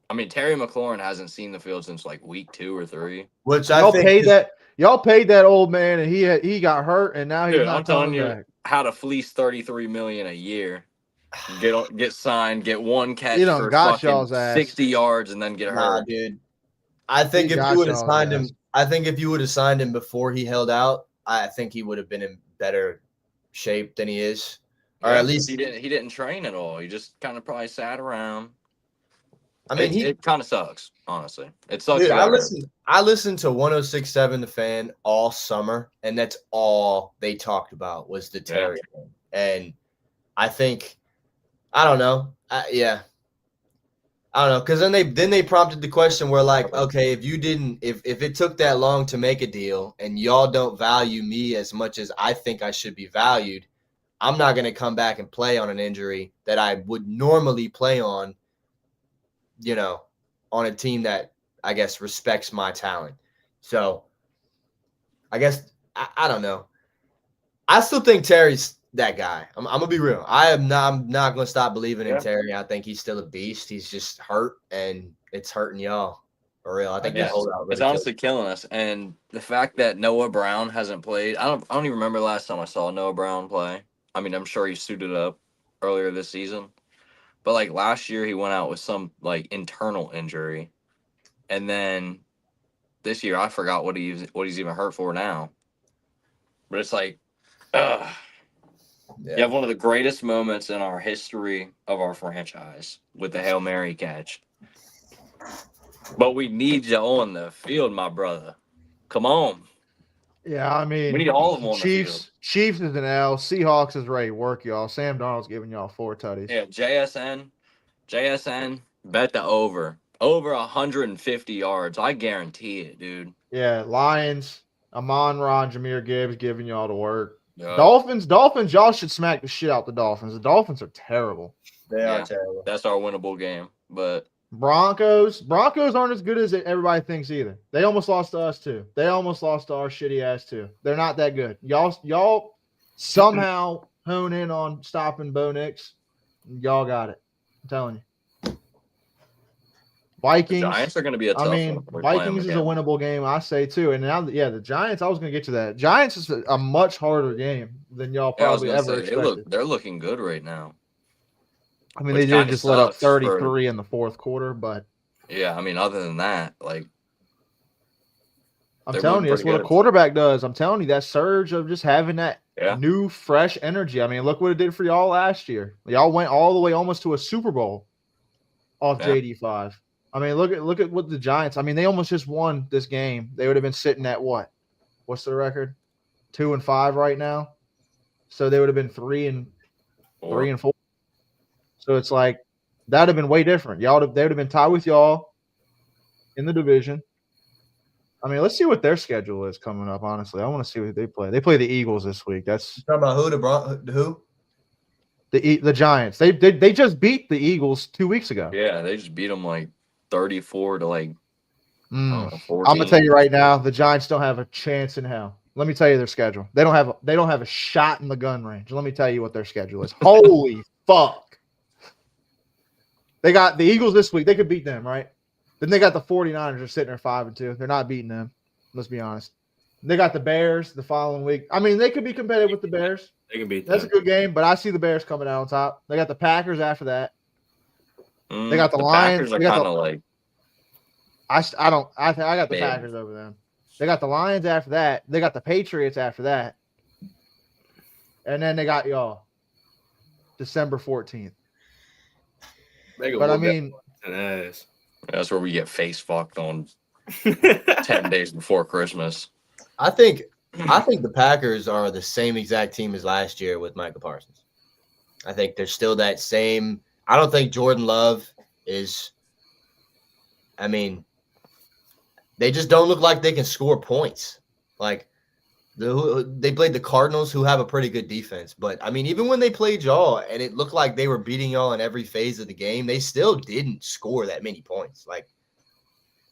I mean, Terry McLaurin hasn't seen the field since like week 2 or 3. Which y'all paid that old man, and he got hurt, and now he's not coming back. How to fleece $33 million a year, get signed, get one catch for fucking 60 yards, and then get hurt. Nah, dude. I think if you would have signed him, signed him before he held out, I think he would have been in better shape than he is, or at least he didn't train at all. He just kind of probably sat around. I mean, it kind of sucks, honestly. It sucks. Dude, I listened to 106.7 The Fan all summer, and that's all they talked about was the Terry thing. And I think, I don't know, I don't know, because then they prompted the question where like, okay, if it took that long to make a deal, and y'all don't value me as much as I think I should be valued, I'm not going to come back and play on an injury that I would normally play on. You know, on a team that I guess respects my talent. So I guess I don't know. I still think Terry's that guy. I'm gonna be real. I'm not gonna stop believing in Yeah. Terry. I think he's still a beast. He's just hurt, and it's hurting y'all for real. I think that Yes, holdout it's really honestly killing us. And the fact that Noah Brown hasn't played, I don't even remember the last time I saw Noah Brown play. I mean, I'm sure he suited up earlier this season, but like last year he went out with some like internal injury, and then this year I forgot what he's even hurt for now. But it's like, ugh. Yeah. You have one of the greatest moments in our history of our franchise with the Hail Mary catch. But we need you on the field, my brother. Come on. Yeah, I mean, We need all of them on the field. Chiefs is an L. Seahawks is ready to work, y'all. Sam Darnold's giving y'all 4 tutties. Yeah, JSN, bet the over. Over 150 yards. I guarantee it, dude. Yeah, Lions, Amon-Ra, Jahmyr Gibbs giving y'all the work. Yeah. Dolphins, y'all should smack the shit out the Dolphins. The Dolphins are terrible. They Yeah. are terrible. That's our winnable game. But Broncos aren't as good as everybody thinks either. They almost lost to us too. They almost lost to our shitty ass too. They're not that good. Y'all somehow hone in on stopping Bo Nix. Y'all got it. I'm telling you. the Vikings. Giants are going to be a tough one. We play them Vikings is a again. winnable game, I say too. And now, the Giants. I was going to get to that. Giants is a much harder game than y'all Yeah, I was probably gonna ever say, expected. they're looking good right now. I mean, which they did kinda just let up sucks for- 33 in the fourth quarter, but Yeah, I mean, other than that, like, I'm They're telling moving you, that's pretty what a good. quarterback does. I'm telling you, that surge of just having that Yeah. new, fresh energy. I mean, look what it did for y'all last year. Y'all went all the way almost to a Super Bowl off Yeah. JD5. I mean, look at what the Giants. I mean, they almost just won this game. They would have been sitting at what? What's the record? 2-5 right now. So they would have been 3-4. So it's like that'd have been way different. They would have been tied with y'all in the division. I mean, let's see what their schedule is coming up. Honestly, I want to see what they play. They play the Eagles this week. That's Talking about who? the Giants. They just beat the Eagles 2 weeks ago. Yeah, they just beat them like 34 to like I don't know, 14. I'm gonna tell you right now, the Giants don't have a chance in hell. Let me tell you their schedule. They don't have a shot in the gun range. Let me tell you what their schedule is. Holy fuck! They got the Eagles this week. They could beat them, right? Then they got the 49ers. They're sitting there 5-2. They're not beating them. Let's be honest. They got the Bears the following week. I mean, they could be competitive with the Bears. They can beat That's them. a good game, but I see the Bears coming out on top. They got the Packers after that. They got the Lions. Packers are They got kind the- of like I got the Man. Packers over them. They got the Lions after that. They got the Patriots after that. And then they got y'all December 14th. They can But I whoop mean, that ass. that's where we get face fucked on 10 days before Christmas. I think the Packers are the same exact team as last year with Micah Parsons. I think they're still that same. I don't think Jordan Love is. I mean, they just don't look like they can score points. Like they played the Cardinals, who have a pretty good defense. But I mean, even when they played y'all, and it looked like they were beating y'all in every phase of the game, they still didn't score that many points. Like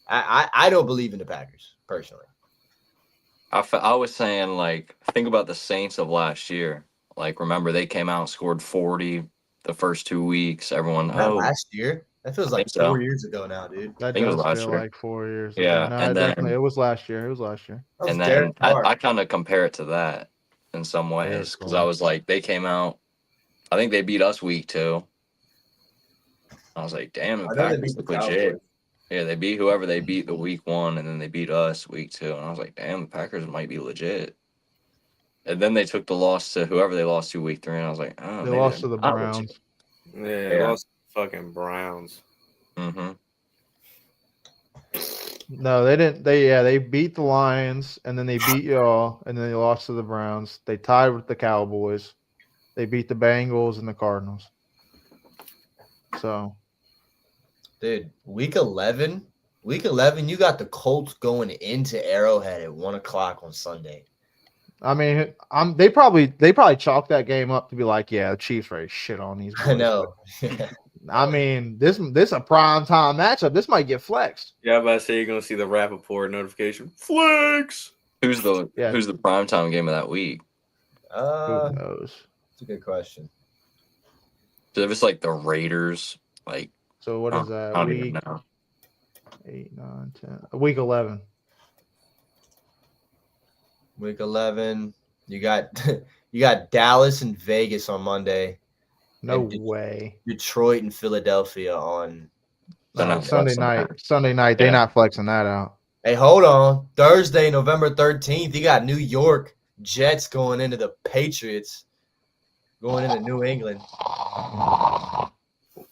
I don't believe in the Packers personally. I was saying, like, think about the Saints of last year. Like, remember, they came out and scored 40 the first 2 weeks. Everyone, Not last year. That feels like think so. 4 years ago now, dude. that think it was does last feel year. like 4 years. Yeah, ago. No, and then- it was last year. That was and then Derek Carr. I kind of compare it to that in some ways because I Carr. was like, they came out. I think they beat us week 2. I was like, damn, the I know they Packers beat the look legit. Cowboys. Yeah, they beat whoever they beat the week 1, and then they beat us week 2. And I was like, damn, the Packers might be legit. And then they took the loss to whoever they lost to week 3, and I was like, oh, They maybe lost they're to the not Browns. Yeah, Yeah. lost fucking Browns. legit. Mm-hmm. No, they didn't. They beat the Lions, and then they beat y'all, and then they lost to the Browns. They tied with the Cowboys. They beat the Bengals and the Cardinals. So Dude, week 11, you got the Colts going into Arrowhead at 1:00 on Sunday. I mean, they probably chalked that game up to be like, yeah, the Chiefs ready to shit on these. I boys. know. I mean, this a prime time matchup. This might get flexed. Yeah, I'm about to say you're gonna see the Rappaport notification. Flex. Who's the Yeah. primetime game of that week? Who knows? It's a good question. So if it's like the Raiders, like So what is that? I don't even know. 8, 9, 10. Week 11. Week 11. You got you got Dallas and Vegas on Monday. No And way. Detroit and Philadelphia on. Sunday night. Sunday night. They're not flexing that out. Hey, hold on. Thursday, November 13th, you got New York Jets going into the Patriots, going into New England.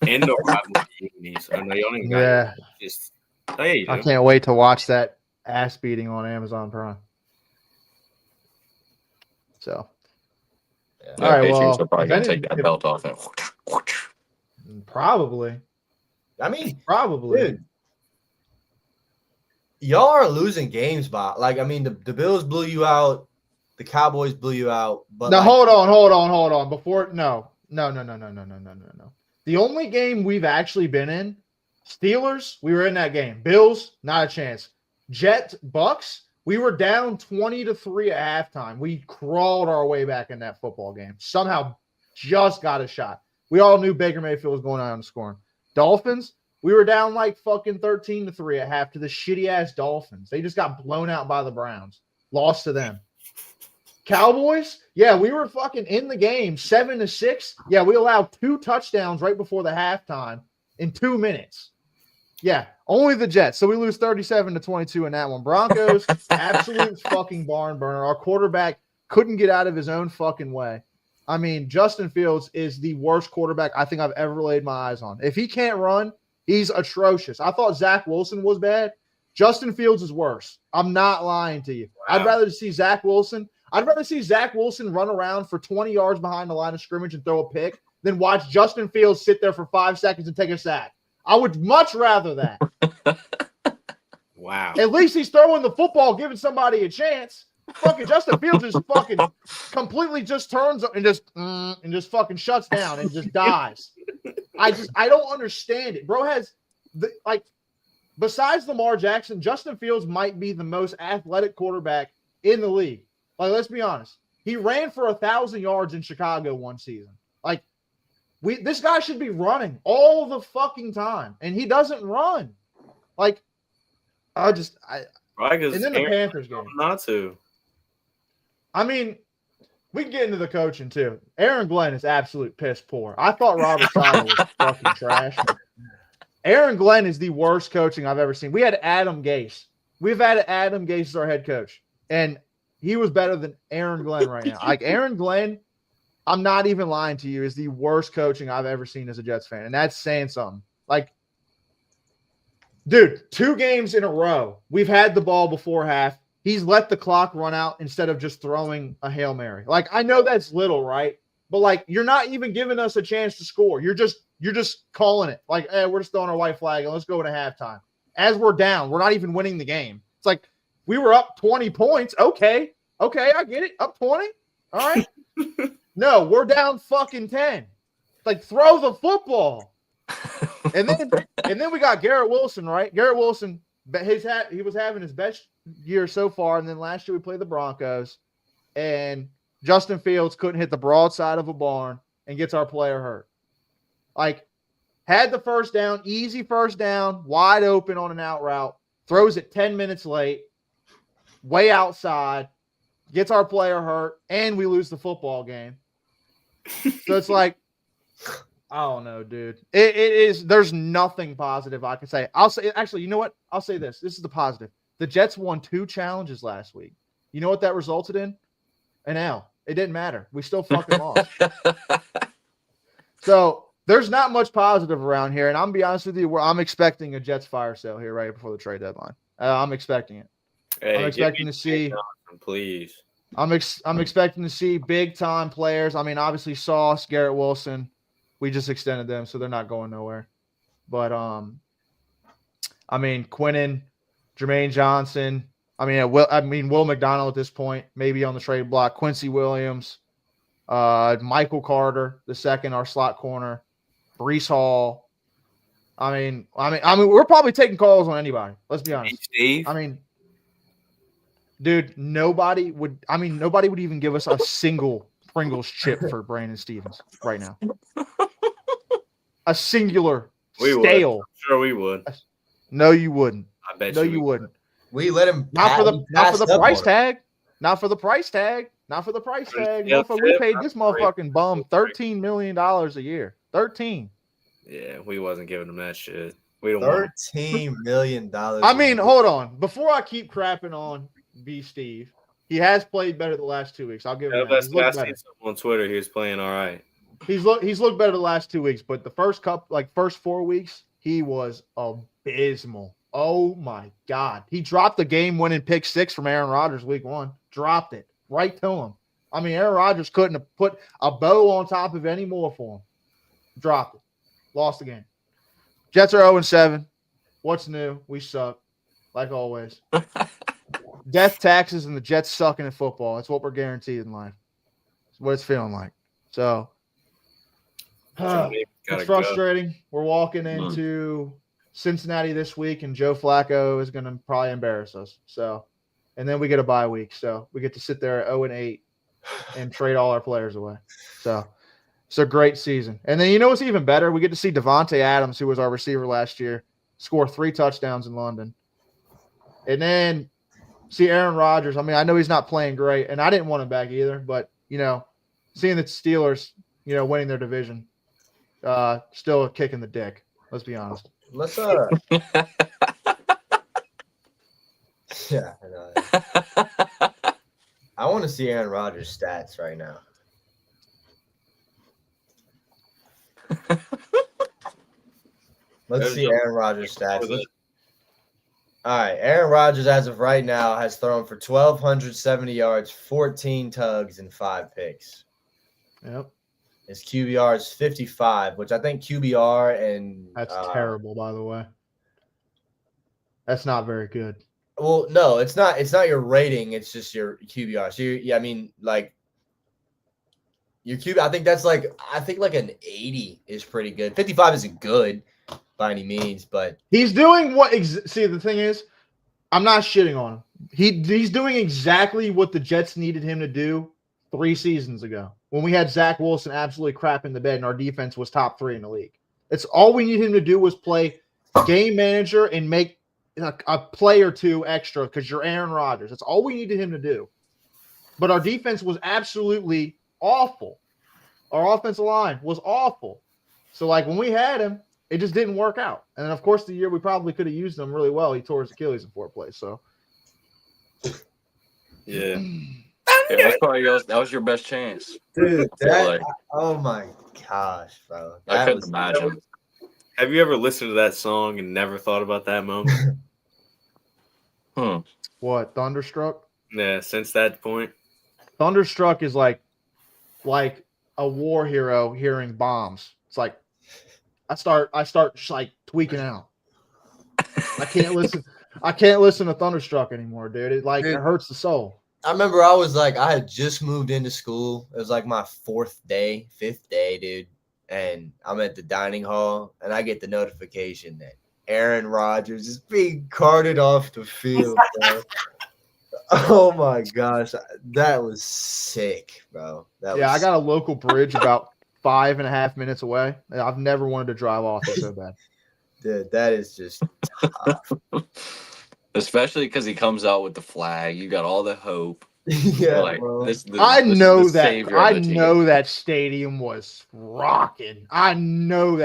Indoor rivalries. I know you don't even got Yeah. just hey. I can't wait to watch that ass beating on Amazon Prime. So, Yeah, all right. Patriots Well, are probably gonna take that belt off and probably. I mean, Probably. dude, y'all are losing games by the Bills blew you out, the Cowboys blew you out, but now hold on. Before no. The only game we've actually been in, Steelers, we were in that game. Bills, not a chance. Jets, Bucks, we were down 20-3 at halftime. We crawled our way back in that football game. Somehow just got a shot. We all knew Baker Mayfield was going out and scoring. Dolphins, we were down like fucking 13-3 at half to the shitty ass Dolphins. They just got blown out by the Browns. Lost to them. Cowboys, yeah, we were fucking in the game 7-6. Yeah, we allowed 2 touchdowns right before the halftime in 2 minutes. Yeah, only the Jets. So we lose 37-22 in that one. Broncos, absolute fucking barn burner. Our quarterback couldn't get out of his own fucking way. I mean, Justin Fields is the worst quarterback I think I've ever laid my eyes on. If he can't run, he's atrocious. I thought Zach Wilson was bad. Justin Fields is worse. I'm not lying to you. Wow. I'd rather see Zach Wilson run around for 20 yards behind the line of scrimmage and throw a pick than watch Justin Fields sit there for 5 seconds and take a sack. I would much rather that. Wow. At least he's throwing the football, giving somebody a chance. Fucking Justin Fields just fucking completely just turns and just fucking shuts down and just dies. I don't understand it. Bro has besides Lamar Jackson, Justin Fields might be the most athletic quarterback in the league. Like, let's be honest. He ran for 1,000 yards in Chicago one season. Like, this guy should be running all the fucking time, and he doesn't run. Like, and then the Panthers game. Not to. I mean, we can get into the coaching too. Aaron Glenn is absolute piss poor. I thought Robert Saleh was fucking trash. Aaron Glenn is the worst coaching I've ever seen. We had Adam Gase. We've had Adam Gase as our head coach, and he was better than Aaron Glenn right now. Like, Aaron Glenn, I'm not even lying to you, is the worst coaching I've ever seen as a Jets fan, and that's saying something. Like, dude, 2 games in a row, we've had the ball before half. He's let the clock run out instead of just throwing a Hail Mary. Like, I know that's little, right? But, like, you're not even giving us a chance to score. You're just calling it. Like, we're just throwing our white flag and let's go into halftime. As we're down, we're not even winning the game. It's like, we were up 20 points. Okay, I get it. Up 20. All right. No, we're down fucking 10. Like, throw the football. And then we got Garrett Wilson, right? Garrett Wilson, he was having his best year so far, and then last year we played the Broncos, and Justin Fields couldn't hit the broadside of a barn and gets our player hurt. Like, had the first down, easy first down, wide open on an out route, throws it 10 minutes late, way outside, gets our player hurt, and we lose the football game. So it's like, I don't know, dude. It is. There's nothing positive I can say. I'll say, actually, you know what? I'll say this. This is the positive. The Jets won 2 challenges last week. You know what that resulted in? An L. It didn't matter. We still fucking lost. So there's not much positive around here. And I'm going to be honest with you, I'm expecting a Jets fire sale here right before the trade deadline. I'm expecting it. Hey, I'm expecting to see. Please. I'm expecting to see big time players. I mean, obviously Sauce, Garrett Wilson. We just extended them, so they're not going nowhere. But I mean, Quinnen, Jermaine Johnson. Will McDonald at this point, maybe on the trade block. Quincy Williams, Michael Carter, the second, our slot corner. Brees Hall. I mean, we're probably taking calls on anybody. Let's be honest. Steve. I mean, dude, nobody would even give us a single Pringles chip for Brandon Stevens right now. A singular stale. Sure, we would. No, you wouldn't. I bet No, you you would. wouldn't. We let him Not for the price tag. tag. Not for the price tag. Not for the price tag. Yeah, Motherfucker, we yeah, paid this motherfucking bum $13 million a year. 13. Yeah, we wasn't giving him that shit. We don't want $13 million. I mean, hold on. Before I keep crapping on B. Steve, he has played better the last 2 weeks. I'll give him that. He's looked better. On Twitter, he was playing all right. He's looked better the last 2 weeks, but the first 4 weeks, he was abysmal. Oh my God. He dropped the game-winning pick 6 from Aaron Rodgers week 1. Dropped it right to him. I mean, Aaron Rodgers couldn't have put a bow on top of any more for him. Dropped it. Lost the game. Jets are 0-7. What's new? We suck, like always. Death, taxes, and the Jets sucking at football. That's what we're guaranteed in life. It's what it's feeling like. So it's frustrating. We're walking into Cincinnati this week, and Joe Flacco is going to probably embarrass us. So, and then we get a bye week. So we get to sit there at 0-8 and trade all our players away. So it's a great season. And then you know what's even better? We get to see Devontae Adams, who was our receiver last year, score 3 touchdowns in London. And then see Aaron Rodgers. I mean, I know he's not playing great, and I didn't want him back either. But, seeing the Steelers, winning their division, still a kick in the dick. Let's be honest. Let's yeah, I want to see Aaron Rodgers' stats right now. Let's see Aaron Rodgers' stats. All right, Aaron Rodgers, as of right now, has thrown for 1,270 yards, 14 tugs, and 5 picks. Yep. His QBR is 55, which I think QBR and that's terrible, by the way. That's not very good. Well, no, it's not. It's not your rating. It's just your QBR. So your QB. I think that's like an 80 is pretty good. 55 isn't good by any means, but he's doing what? See, the thing is, I'm not shitting on him. He's doing exactly what the Jets needed him to do 3 seasons ago when we had Zach Wilson absolutely crap in the bed and our defense was top 3 in the league. It's all we needed him to do was play game manager and make a play or 2 extra because you're Aaron Rodgers. That's all we needed him to do. But our defense was absolutely awful. Our offensive line was awful. So, when we had him, it just didn't work out. And then, of course, the year we probably could have used him really well. He tore his Achilles in 4th place. So, yeah. That was your best chance. Dude, oh my gosh, bro. I couldn't imagine. Have you ever listened to that song and never thought about that moment? What, Thunderstruck? Yeah, since that point. Thunderstruck is like a war hero hearing bombs. It's like I start tweaking out. I can't listen to Thunderstruck anymore, dude. It hurts the soul. I remember I had just moved into school. It was like my 5th day, dude. And I'm at the dining hall and I get the notification that Aaron Rodgers is being carted off the field, bro. Oh my gosh. That was sick, bro. I got a local bridge about 5.5 minutes away. I've never wanted to drive off it so bad. Dude, that is just tough. Especially because he comes out with the flag. You got all the hope. Yeah, bro. I know that stadium was rocking. Damn,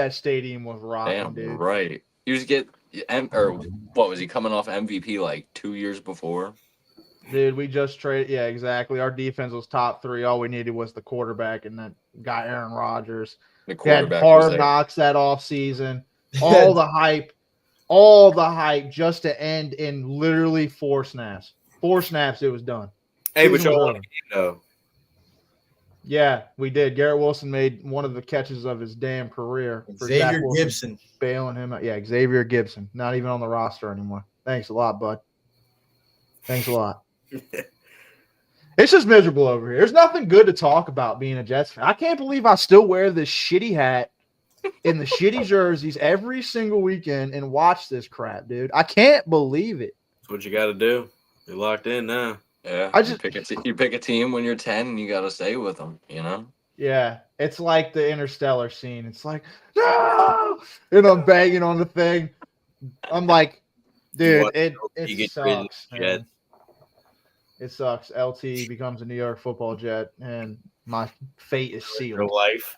dude. Right. You just get what was he coming off MVP like 2 years before? Dude, we just traded. Yeah, exactly. Our defense was top 3. All we needed was the quarterback, and that guy Aaron Rodgers. The quarterback had hard knocks that off season. All the hype just to end in literally 4 snaps. 4 snaps, it was done. Hey, but y'all won a game, though. Yeah, we did. Garrett Wilson made one of the catches of his damn career. Xavier Gibson. Bailing him out. Yeah, Xavier Gibson. Not even on the roster anymore. Thanks a lot, bud. Thanks a lot. It's just miserable over here. There's nothing good to talk about being a Jets fan. I can't believe I still wear this shitty hat in the shitty jerseys every single weekend and watch this crap, dude. I can't believe it. That's what you got to do. You're locked in now. Yeah, I just you pick a team when you're 10, and you got to stay with them. You know. Yeah, it's like the Interstellar scene. It's like, no! And I'm banging on the thing. I'm like, You dude, watch it LT get traded sucks, to the Jets. man. It sucks. LT becomes a New York Football Jet, and my fate is Real sealed. life.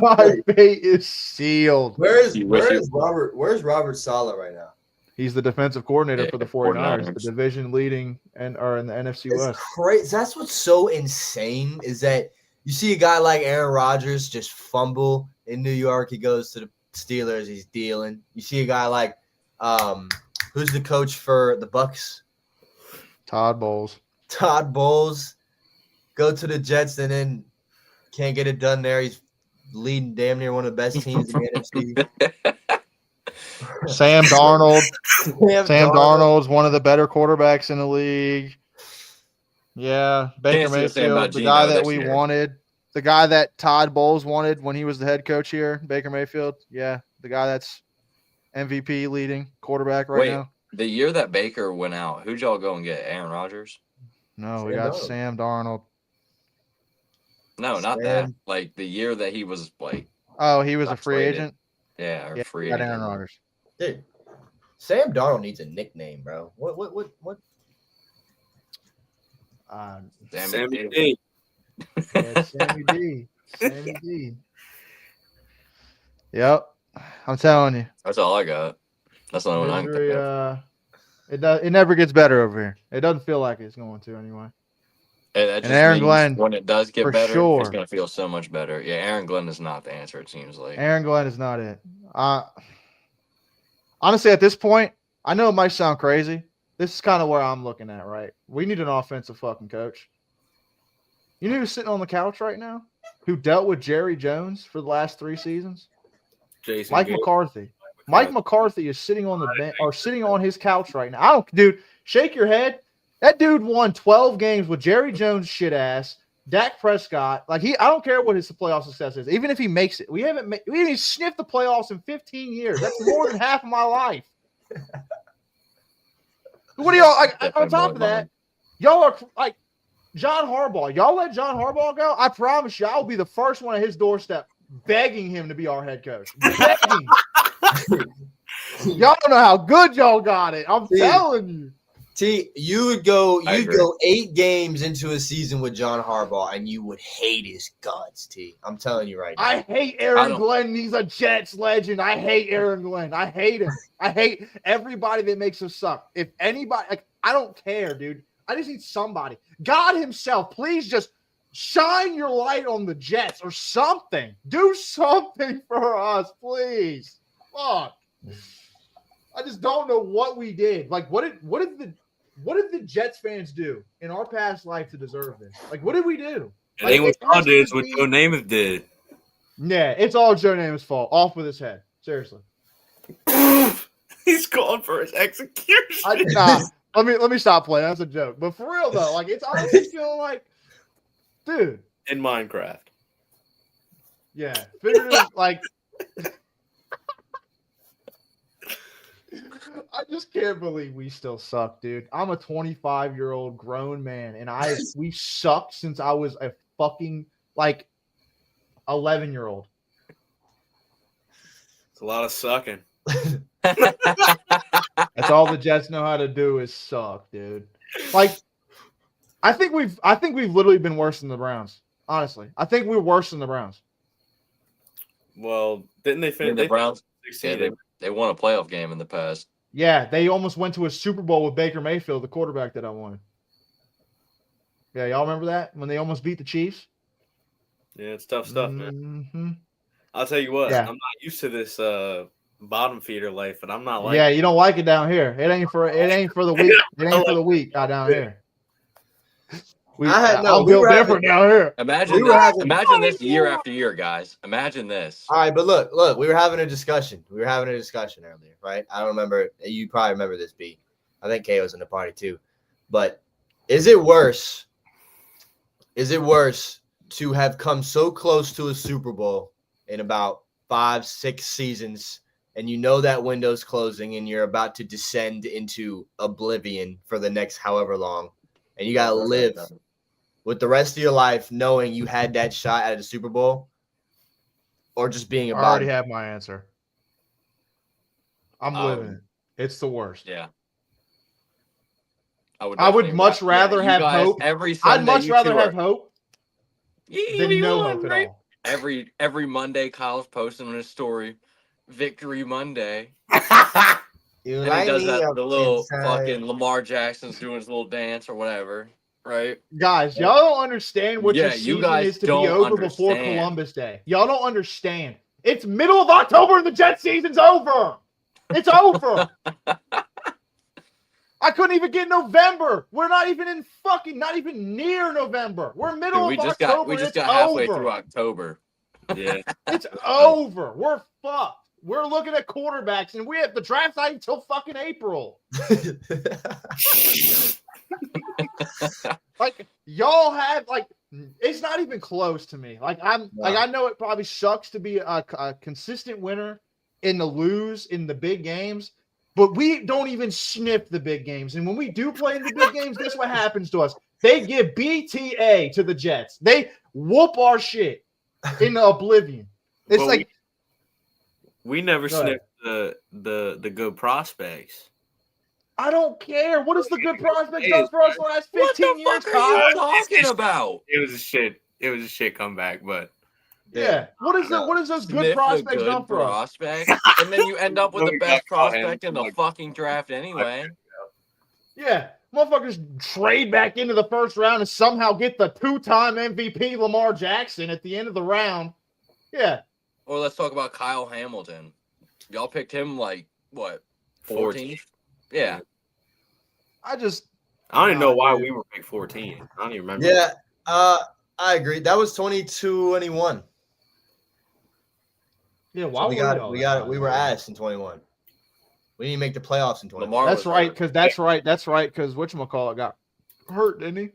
My fate is sealed. Where's You wish you- Robert Saleh right now? He's the defensive coordinator for the 49ers, the 49ers. division leading and are in the NFC It's West. crazy. That's what's so insane is that you see a guy like Aaron Rodgers just fumble in New York. He goes to the Steelers. He's dealing. You see a guy like who's the coach for the Bucks? Todd Bowles. Todd Bowles. Go to the Jets and then can't get it done there. He's leading damn near one of the best teams in the NFC. Sam Darnold. Sam Sam Darnold's one of the better quarterbacks in the league. Yeah, Baker Can't say the same about Mayfield, the Geno guy that this we year. wanted, the guy that Todd Bowles wanted when he was the head coach here, Baker Mayfield. Yeah, the guy that's MVP leading quarterback right Wait, now. the year that Baker went out, who'd y'all go and get? Aaron Rodgers? No, we Sam got Darnold. Sam Darnold. No, not that. Sam- Like the year that he was like, Oh, he was a Got free traded. agent. yeah, or Yeah, free we got agent. Aaron Rodgers. Dude, Sam Darnold needs a nickname, bro. What? Sammy D. Yeah, Sammy D. Sammy D. Yep, I'm telling you, That's all I got. That's the only one I can think misery. of. It never gets better over here. It doesn't feel like it's going to anyway. And that And just Aaron means Glenn, when it does get for better, sure. it's gonna feel so much better. Yeah, Aaron Glenn is not the answer. It seems like. Aaron Glenn is not it. Honestly, at this point, I know it might sound crazy. This is kind of where I'm looking at, right? We need an offensive fucking coach. You know who's sitting on the couch right now? Who dealt with Jerry Jones for the last 3 seasons? Jason Mike Garrett. McCarthy. Mike McCarthy is sitting on the bench or sitting on his couch right now. Dude, shake your head. That dude won 12 games with Jerry Jones shit ass, Dak Prescott. Like I don't care what his playoff success is. Even if he makes it, we haven't even sniffed the playoffs in 15 years. That's more than half of my life. What do y'all like? On top of that, y'all are like John Harbaugh. Y'all let John Harbaugh go. I promise you, I'll be the first one at his doorstep begging him to be our head coach. Begging. Y'all don't know how good y'all got it. I'm telling you. T, you'd go I agree. 8 games into a season with John Harbaugh and you would hate his guts, T. I'm telling you right now. I hate Aaron Glenn. He's a Jets legend. I hate Aaron Glenn. I hate him. I hate everybody that makes him suck. If anybody, like, I don't care, dude. I just need somebody. God himself, please just shine your light on the Jets or something. Do something for us, please. Fuck. I just don't know what we did. Like, what did the Jets fans do in our past life to deserve this? Like, what did we do? It ain't what Todd did, it's what Joe Namath did. Yeah, it's all Joe Namath's fault. Off with his head. Seriously. He's going for his execution. Let me stop playing. That's a joke. But for real though, like it's honestly feeling like, dude. In Minecraft. Yeah. Figurative, like I just can't believe we still suck, dude. I'm a 25-year-old grown man, and we sucked since I was a fucking like 11-year-old. It's a lot of sucking. That's all the Jets know how to do is suck, dude. Like, I think we've literally been worse than the Browns. Honestly, I think we're worse than the Browns. Well, didn't they finish the Browns? Yeah, they won a playoff game in the past. Yeah, they almost went to a Super Bowl with Baker Mayfield, the quarterback that I wanted. Yeah, y'all remember that when they almost beat the Chiefs? Yeah, it's tough stuff, man. Mm-hmm. I'll tell you what, Yeah. I'm not used to this bottom feeder life, and I'm not like Yeah, you don't like it down here. It ain't for the weak. It ain't for the weak down here. I'm built different down here. Imagine this year after year, guys. Imagine this. All right, but look, we were having a discussion. earlier, right? I don't remember. You probably remember this, B. I think Kay was in the party too. But is it worse? To have come so close to a Super Bowl in about 5-6 seasons and you know that window's closing and you're about to descend into oblivion for the next however long, and you got to live with the rest of your life knowing you had that shot at a Super Bowl, or just being a I already bottom. have my answer. I'm living it. It's the worst. Yeah. I would much rather have hope. Every Sunday, I'd much rather have hope than no hope at all. Every Monday, Kyle's posting on his story, Victory Monday. You And light he does me that, up the little inside. fucking Lamar Jackson's doing his little dance or whatever, right? Guys, y'all don't understand what Yeah, your you season guys is to be don't over before understand. Columbus Day. Y'all don't understand. It's middle of October and the Jet season's over. It's over. I couldn't even get November. We're not even near November. We're middle Dude, of October. we just it's got halfway over. through October. Yeah. It's over. We're fucked. We're looking at quarterbacks, and we have the draft not until fucking April. Like, y'all have, like, it's not even close to me. Like, I know it probably sucks to be a consistent winner and to lose in the big games, but we don't even sniff the big games. And when we do play in the big games, guess what happens to us? They give BTA to the Jets. They whoop our shit into oblivion. It's But like we never Go ahead. sniffed the good prospects. I don't care. What has the good prospects done for us the last What 15 the years, fuck are you Kyle? talking about? It was a shit comeback, but Yeah. What is those good Sniff prospects the done good for us? prospects, and then you end up with No, the we best got Kyle prospect in the Hamilton, fucking draft anyway. Yeah. Motherfuckers trade back into the first round and somehow get the 2-time MVP Lamar Jackson at the end of the round. Yeah. Or let's talk about Kyle Hamilton. Y'all picked him like what? 14th? Yeah. I don't even know why we were picked 14. I don't even remember. Yeah, I agree. That was 2021. Yeah, why So we were ass in 21. We didn't make the playoffs in 21. Lamar That's was right, hurt. because because whatchamacallit got hurt, didn't he?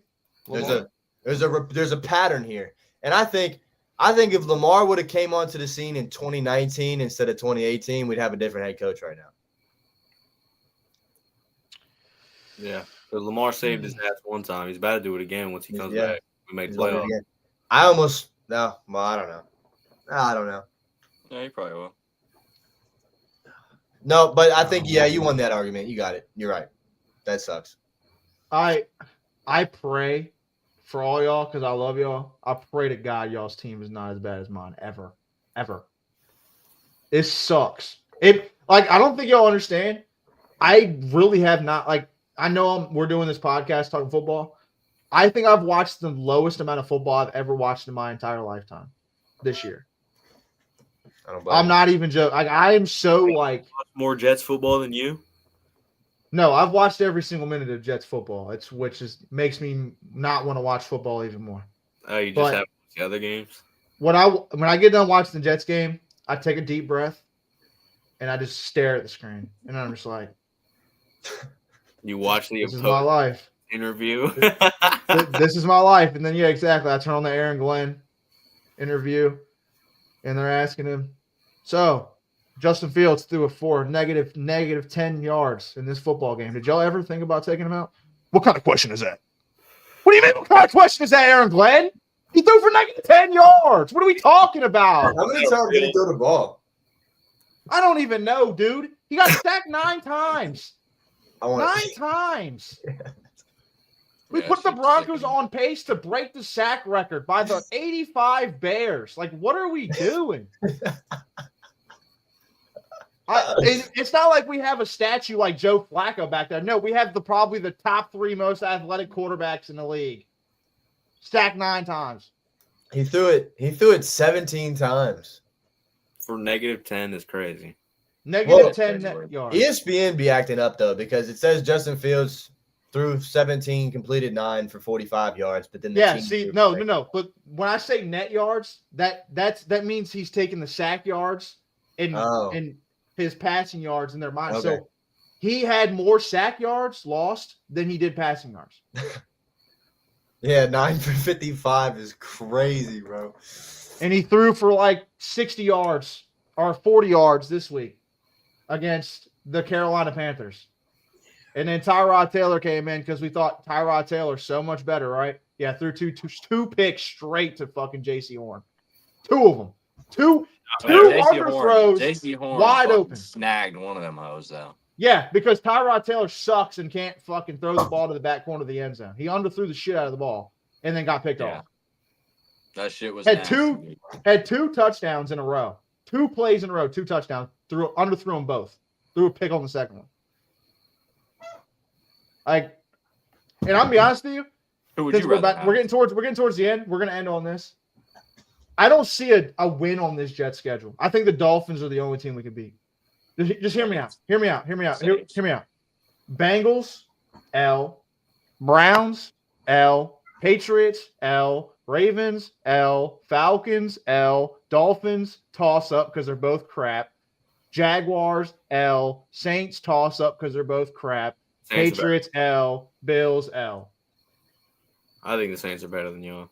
There's a pattern here. And I think if Lamar would have came onto the scene in 2019 instead of 2018, we'd have a different head coach right now. Yeah. So Lamar saved his ass one time. He's about to do it again once he comes back. We make playoffs. I don't know. I don't know. Yeah, he probably will. No, but I think, you won that argument. You got it. You're right. That sucks. I pray for all y'all because I love y'all. I pray to God y'all's team is not as bad as mine ever. It sucks. I don't think y'all understand. I really have not, I know we're doing this podcast talking football. I think I've watched the lowest amount of football I've ever watched in my entire lifetime this year. I'm not even joking. I am so more Jets football than you. No, I've watched every single minute of Jets football. Which makes me not want to watch football even more. Oh, you just have the other games. When I get done watching the Jets game, I take a deep breath and I just stare at the screen, and I'm just like, You watch the this is my life. Interview. This is my life. And then, exactly. I turn on the Aaron Glenn interview, and they're asking him, so Justin Fields threw for negative 10 yards in this football game. Did y'all ever think about taking him out? What kind of question is that? What do you mean? What kind of question is that, Aaron Glenn? He threw for negative 10 yards. What are we talking about? How many times did he throw the ball? I don't even know, dude. He got sacked 9 times. 9 times. We put the Broncos on pace to break the sack record by the 85 Bears. What are we doing? It's not like we have a statue like Joe Flacco back there. No, we have probably the top 3 most athletic quarterbacks in the league. Sacked 9 times. He threw it 17 times. For negative 10 is crazy. Negative 10 yards. ESPN be acting up though because it says Justin Fields threw 17, completed 9 for 45 yards, but then no. But when I say net yards, that means he's taking the sack yards and his passing yards in their mind. Okay. So he had more sack yards lost than he did passing yards. Yeah, 9 for 55 is crazy, bro. And he threw for 60 yards or 40 yards this week. against the Carolina Panthers. And then Tyrod Taylor came in because we thought Tyrod Taylor's so much better, right? Yeah, threw two picks straight to fucking J.C. Horn. Two of them. Two underthrows J.C. Horn wide open. Snagged one of them hoes, though. Yeah, because Tyrod Taylor sucks and can't fucking throw the ball to the back corner of the end zone. He underthrew the shit out of the ball and then got picked off. That shit was had two touchdowns in a row. 2 plays in a row, 2 touchdowns. Underthrew them both. Threw a pick on the second one. Like, and I'm gonna be honest with you. Who would you rather have? We're getting towards the end. We're gonna end on this. I don't see a win on this Jets schedule. I think the Dolphins are the only team we can beat. Just hear me out. Hear me out. Bengals, L. Browns, L. Patriots, L. Ravens, L. Falcons, L. Dolphins, toss up because they're both crap. Jaguars, L. Saints, toss up because they're both crap. Saints Patriots, L. Bills, L. I think the Saints are better than y'all.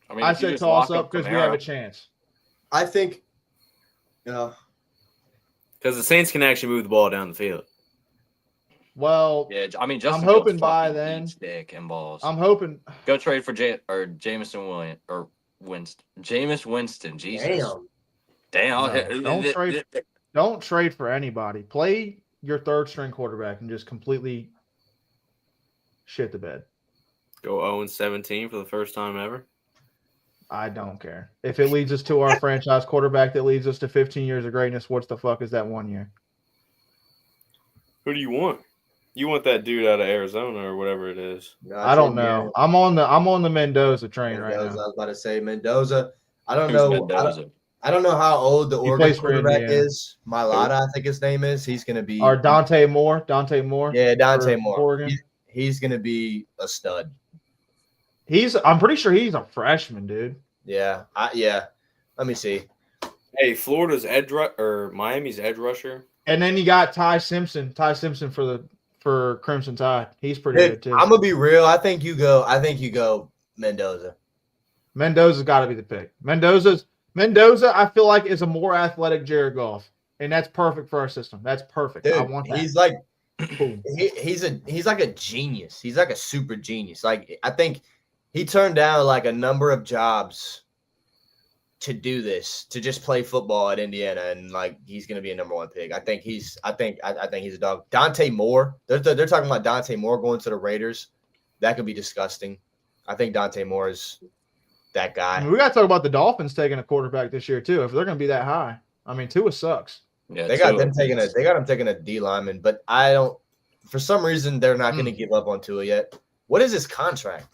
I mean, I say toss up because we have a chance. I think, because the Saints can actually move the ball down the field. Well, yeah, I mean, I'm hoping by then. Dick and balls. I'm hoping. Go trade for Jameis Winston. Jesus. Damn. No, don't trade for anybody. Play your third string quarterback and just completely shit the bed. Go 0-17 for the first time ever. I don't care. If it leads us to our franchise quarterback that leads us to 15 years of greatness, what the fuck is that 1 year? Who do you want? You want that dude out of Arizona or whatever it is. I don't know. I'm on the Mendoza train right now. I was about to say Mendoza. I don't know. Mendoza? I don't know how old the Oregon quarterback is. Mailata, I think his name is. He's going to be. Or Dante Moore. Yeah, Dante Moore. Oregon. He's going to be a stud. I'm pretty sure he's a freshman, dude. Yeah. Let me see. Hey, Florida's Miami's edge rusher. And then you got Ty Simpson for Crimson Tide. He's pretty good too. I'm gonna be real. I think you go Mendoza. Mendoza's got to be the pick. Mendoza, I feel like, is a more athletic Jared Goff, and that's perfect for our system. That's perfect. Dude, I want that. He's like, he's like a genius. He's like a super genius. Like, I think he turned down like a number of jobs to do this, to just play football at Indiana, and like he's gonna be a number 1 pick. I think he's a dog. Dante Moore. They're talking about Dante Moore going to the Raiders. That could be disgusting. I think Dante Moore is that guy. I mean, we got to talk about the Dolphins taking a quarterback this year too. If they're going to be that high, I mean, Tua sucks. Yeah, they got him taking a D lineman, but I don't. For some reason, they're not going to give up on Tua yet. What is his contract?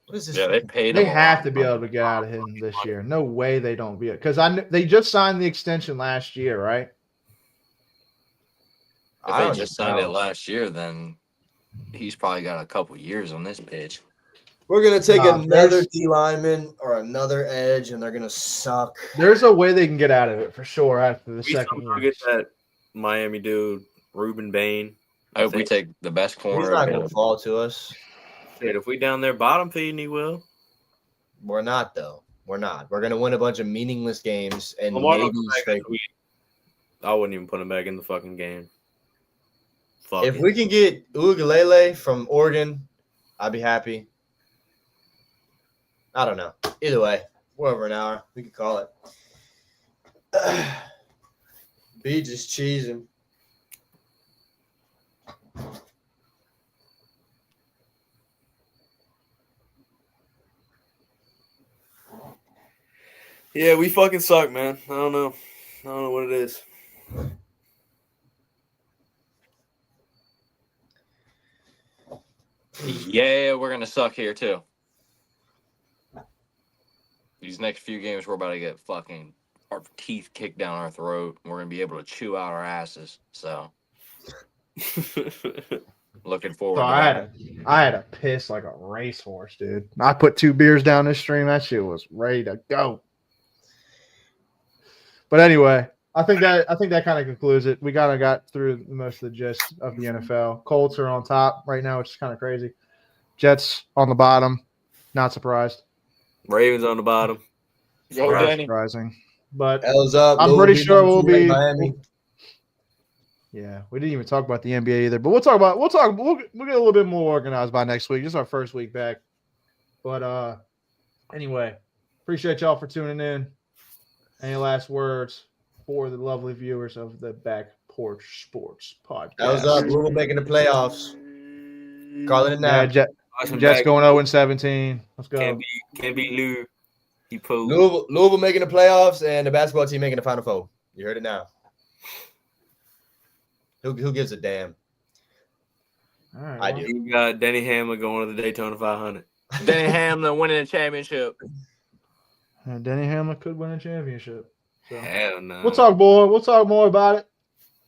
What is this? Yeah, they paid. They have to be able to get out of him this year. No way they don't be it, because they just signed the extension last year, right? If they just signed it last year, then he's probably got a couple years on this pitch. We're going to take another D lineman or another edge, and they're going to suck. There's a way they can get out of it for sure after the second year. Get that Miami dude, Ruben Bain. I hope we take the best corner. He's not going to fall to us. Shit, if we down there bottom feeding, he will. We're not, though. We're not. We're going to win a bunch of meaningless games and maybe straight. I wouldn't even put him back in the fucking game. If we can get Ugalele from Oregon, I'd be happy. I don't know. Either way, we're over an hour. We could call it. B just cheesing. Yeah, we fucking suck, man. I don't know what it is. Yeah, we're gonna suck here too. These next few games, we're about to get fucking our teeth kicked down our throat. We're gonna be able to chew out our asses. So, looking forward. So I had to piss like a racehorse, dude. I put 2 beers down this stream. That shit was ready to go. But anyway, I think that kind of concludes it. We kind of got through most of the gist of the NFL. Colts are on top right now, which is kind of crazy. Jets on the bottom. Not surprised. Ravens on the bottom. Go Danny. Surprising. But L's up. I'm pretty sure we'll be Yeah, we didn't even talk about the NBA either, but we'll get a little bit more organized by next week. This is our first week back. But anyway, appreciate y'all for tuning in. Any last words for the lovely viewers of the Back Porch Sports podcast? That was up. Louisville making the playoffs. Calling it now. Yeah, Jets going 0-17. Let's go. Can't be Lou. He posed. Louisville making the playoffs and the basketball team making the Final Four. You heard it now. Who gives a damn? All right, I do. You got Denny Hamlin going to the Daytona 500. Denny Hamlin winning a championship. And Denny Hamlin could win a championship. So. Hell no. We'll talk more. We'll talk more about it.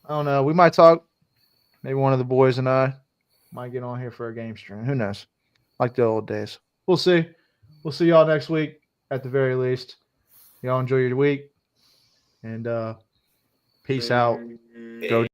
I don't know. We might talk. Maybe one of the boys and I might get on here for a game stream. Who knows? Like the old days. We'll see. We'll see y'all next week at the very least. Y'all enjoy your week. And peace out. Go